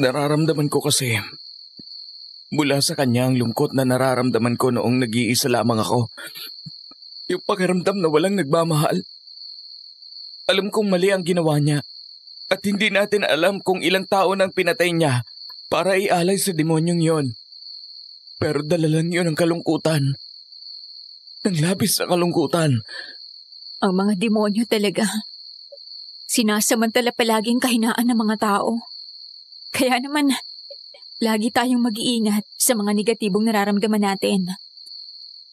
Nararamdaman ko kasi mula sa kanya ang lungkot na nararamdaman ko noong nag-iisa lamang ako. Yung pakiramdam na walang nagmamahal. Alam kong mali ang ginawa niya at hindi natin alam kung ilang tao nang pinatay niya para ialay sa demonyong yon. Pero dala lang yun ang kalungkutan. Nang labis na kalungkutan. Ang mga demonyo talaga. Sinasamantala palaging kahinaan ng mga tao. Kaya naman, lagi tayong mag-iingat sa mga negatibong nararamdaman natin.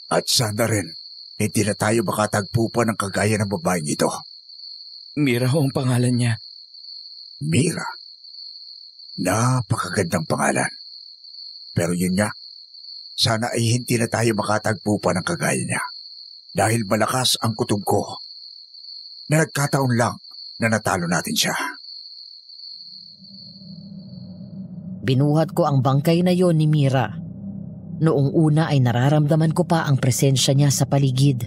At sana rin, hindi na tayo makatagpo pa ng kagaya ng babaeng ito. Mira ho ang pangalan niya. Mira. Napakagandang pangalan. Pero yun nga, sana ay hindi na tayo makatagpo pa ng kagaya niya. Dahil malakas ang kutob ko na nagkataon lang na natalo natin siya. Binuhat ko ang bangkay na yon ni Mira. Noong una ay nararamdaman ko pa ang presensya niya sa paligid.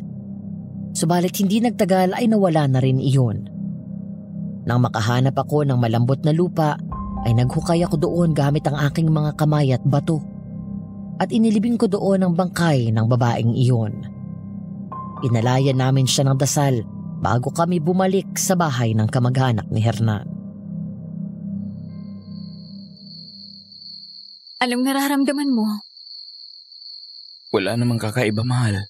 Subalit hindi nagtagal ay nawala na rin iyon. Nang makahanap ako ng malambot na lupa, ay naghukay ako doon gamit ang aking mga kamay at bato. At inilibing ko doon ang bangkay ng babaeng iyon. Inalayan namin siya ng dasal bago kami bumalik sa bahay ng kamag-anak ni Hernan. Anong nararamdaman mo? Wala namang kakaiba, mahal.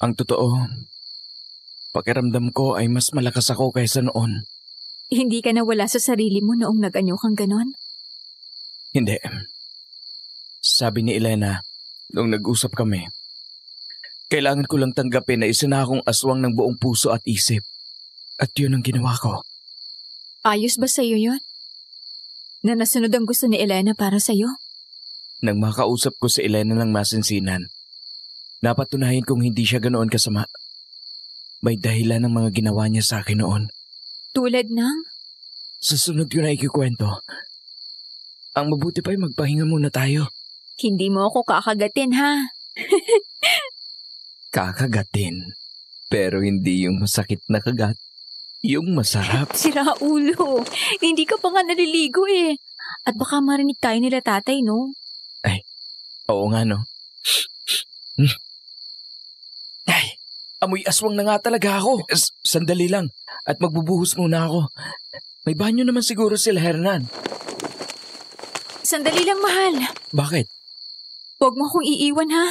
Ang totoo, pakiramdam ko ay mas malakas ako kaysa noon. Hindi ka nawala sa sarili mo noong nag-anyo kang ganon? Hindi. Sabi ni Elena, noong nag-usap kami, kailangan ko lang tanggapin na isa na akong aswang ng buong puso at isip. At yun ang ginawa ko. Ayos ba sa'yo yun? Na nasunod ang gusto ni Elena para sa'yo? Nang makausap ko si Elena ng masinsinan, napatunayan kong hindi siya ganoon kasama. May dahilan ng mga ginawa niya sa akin noon. Tulad ng? Sa sunod ko na ikikwento. Ang mabuti pa'y magpahinga muna tayo. Hindi mo ako kakagatin, ha? Kakagatin. Pero hindi yung masakit na kagat. Yung masarap. Sira ulo. Hindi ka pa nga naliligo eh. At baka marinig tayo nila tatay, no? Ay, oo nga no. Ay, amoy aswang na nga talaga ako. Sandali lang at magbubuhos muna ako. May banyo naman siguro sila, Hernan. Sandali lang, mahal. Bakit? Huwag mo akong iiwan, ha?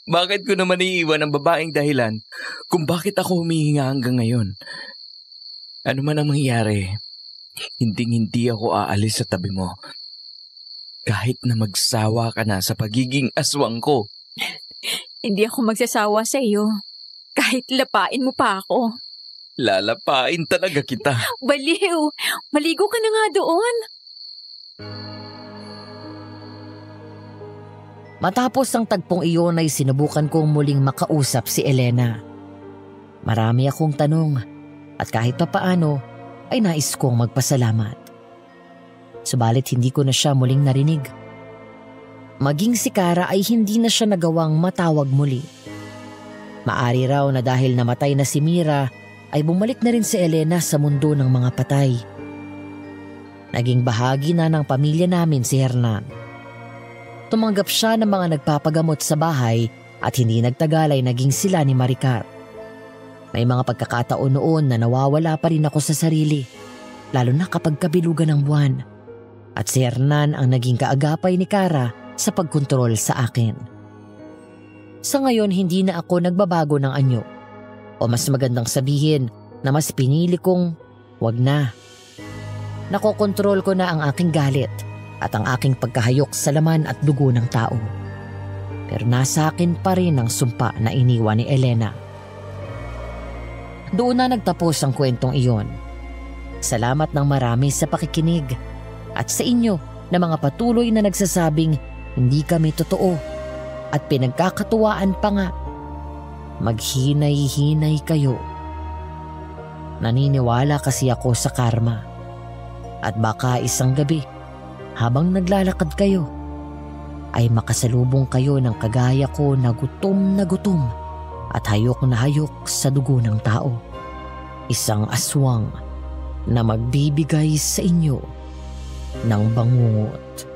Bakit ko naman iiwan ang babaeng dahilan kung bakit ako humihinga hanggang ngayon? Ano man ang mangyari, hindi ako aalis sa tabi mo. Kahit na magsawa ka na sa pagiging aswang ko. Hindi ako magsasawa sa iyo. Kahit lapain mo pa ako. Lalapain talaga kita. Baliw! Maligo ka na nga doon. Matapos ang tagpong iyon ay sinubukan kong muling makausap si Elena. Marami akong tanong at kahit papaano ay nais kong magpasalamat. Subalit hindi ko na siya muling narinig. Maging si Kara ay hindi na siya nagawang matawag muli. Maari raw na dahil namatay na si Mira ay bumalik na rin si Elena sa mundo ng mga patay. Naging bahagi na ng pamilya namin si Hernan. Tumanggap siya ng mga nagpapagamot sa bahay at hindi nagtagal ay naging sila ni Maricar. May mga pagkakataon noon na nawawala pa rin ako sa sarili, lalo na kapag kabilugan ng buwan. At si Hernan ang naging kaagapay ni Kara sa pagkontrol sa akin. Sa ngayon hindi na ako nagbabago ng anyo. O mas magandang sabihin na mas pinili kong wag na. Nakokontrol ko na ang aking galit at ang aking pagkahayok sa laman at dugo ng tao. Pero nasa akin pa rin ang sumpa na iniwan ni Elena. Doon na nagtapos ang kwentong iyon. Salamat ng marami sa pakikinig at sa inyo na mga patuloy na nagsasabing hindi kami totoo at pinagkakatuwaan pa nga. Maghinay-hinay kayo. Naniniwala kasi ako sa karma. At baka isang gabi, habang naglalakad kayo, ay makasalubong kayo ng kagaya ko na gutom at hayok na hayok sa dugo ng tao. Isang aswang na magbibigay sa inyo ng bangungot.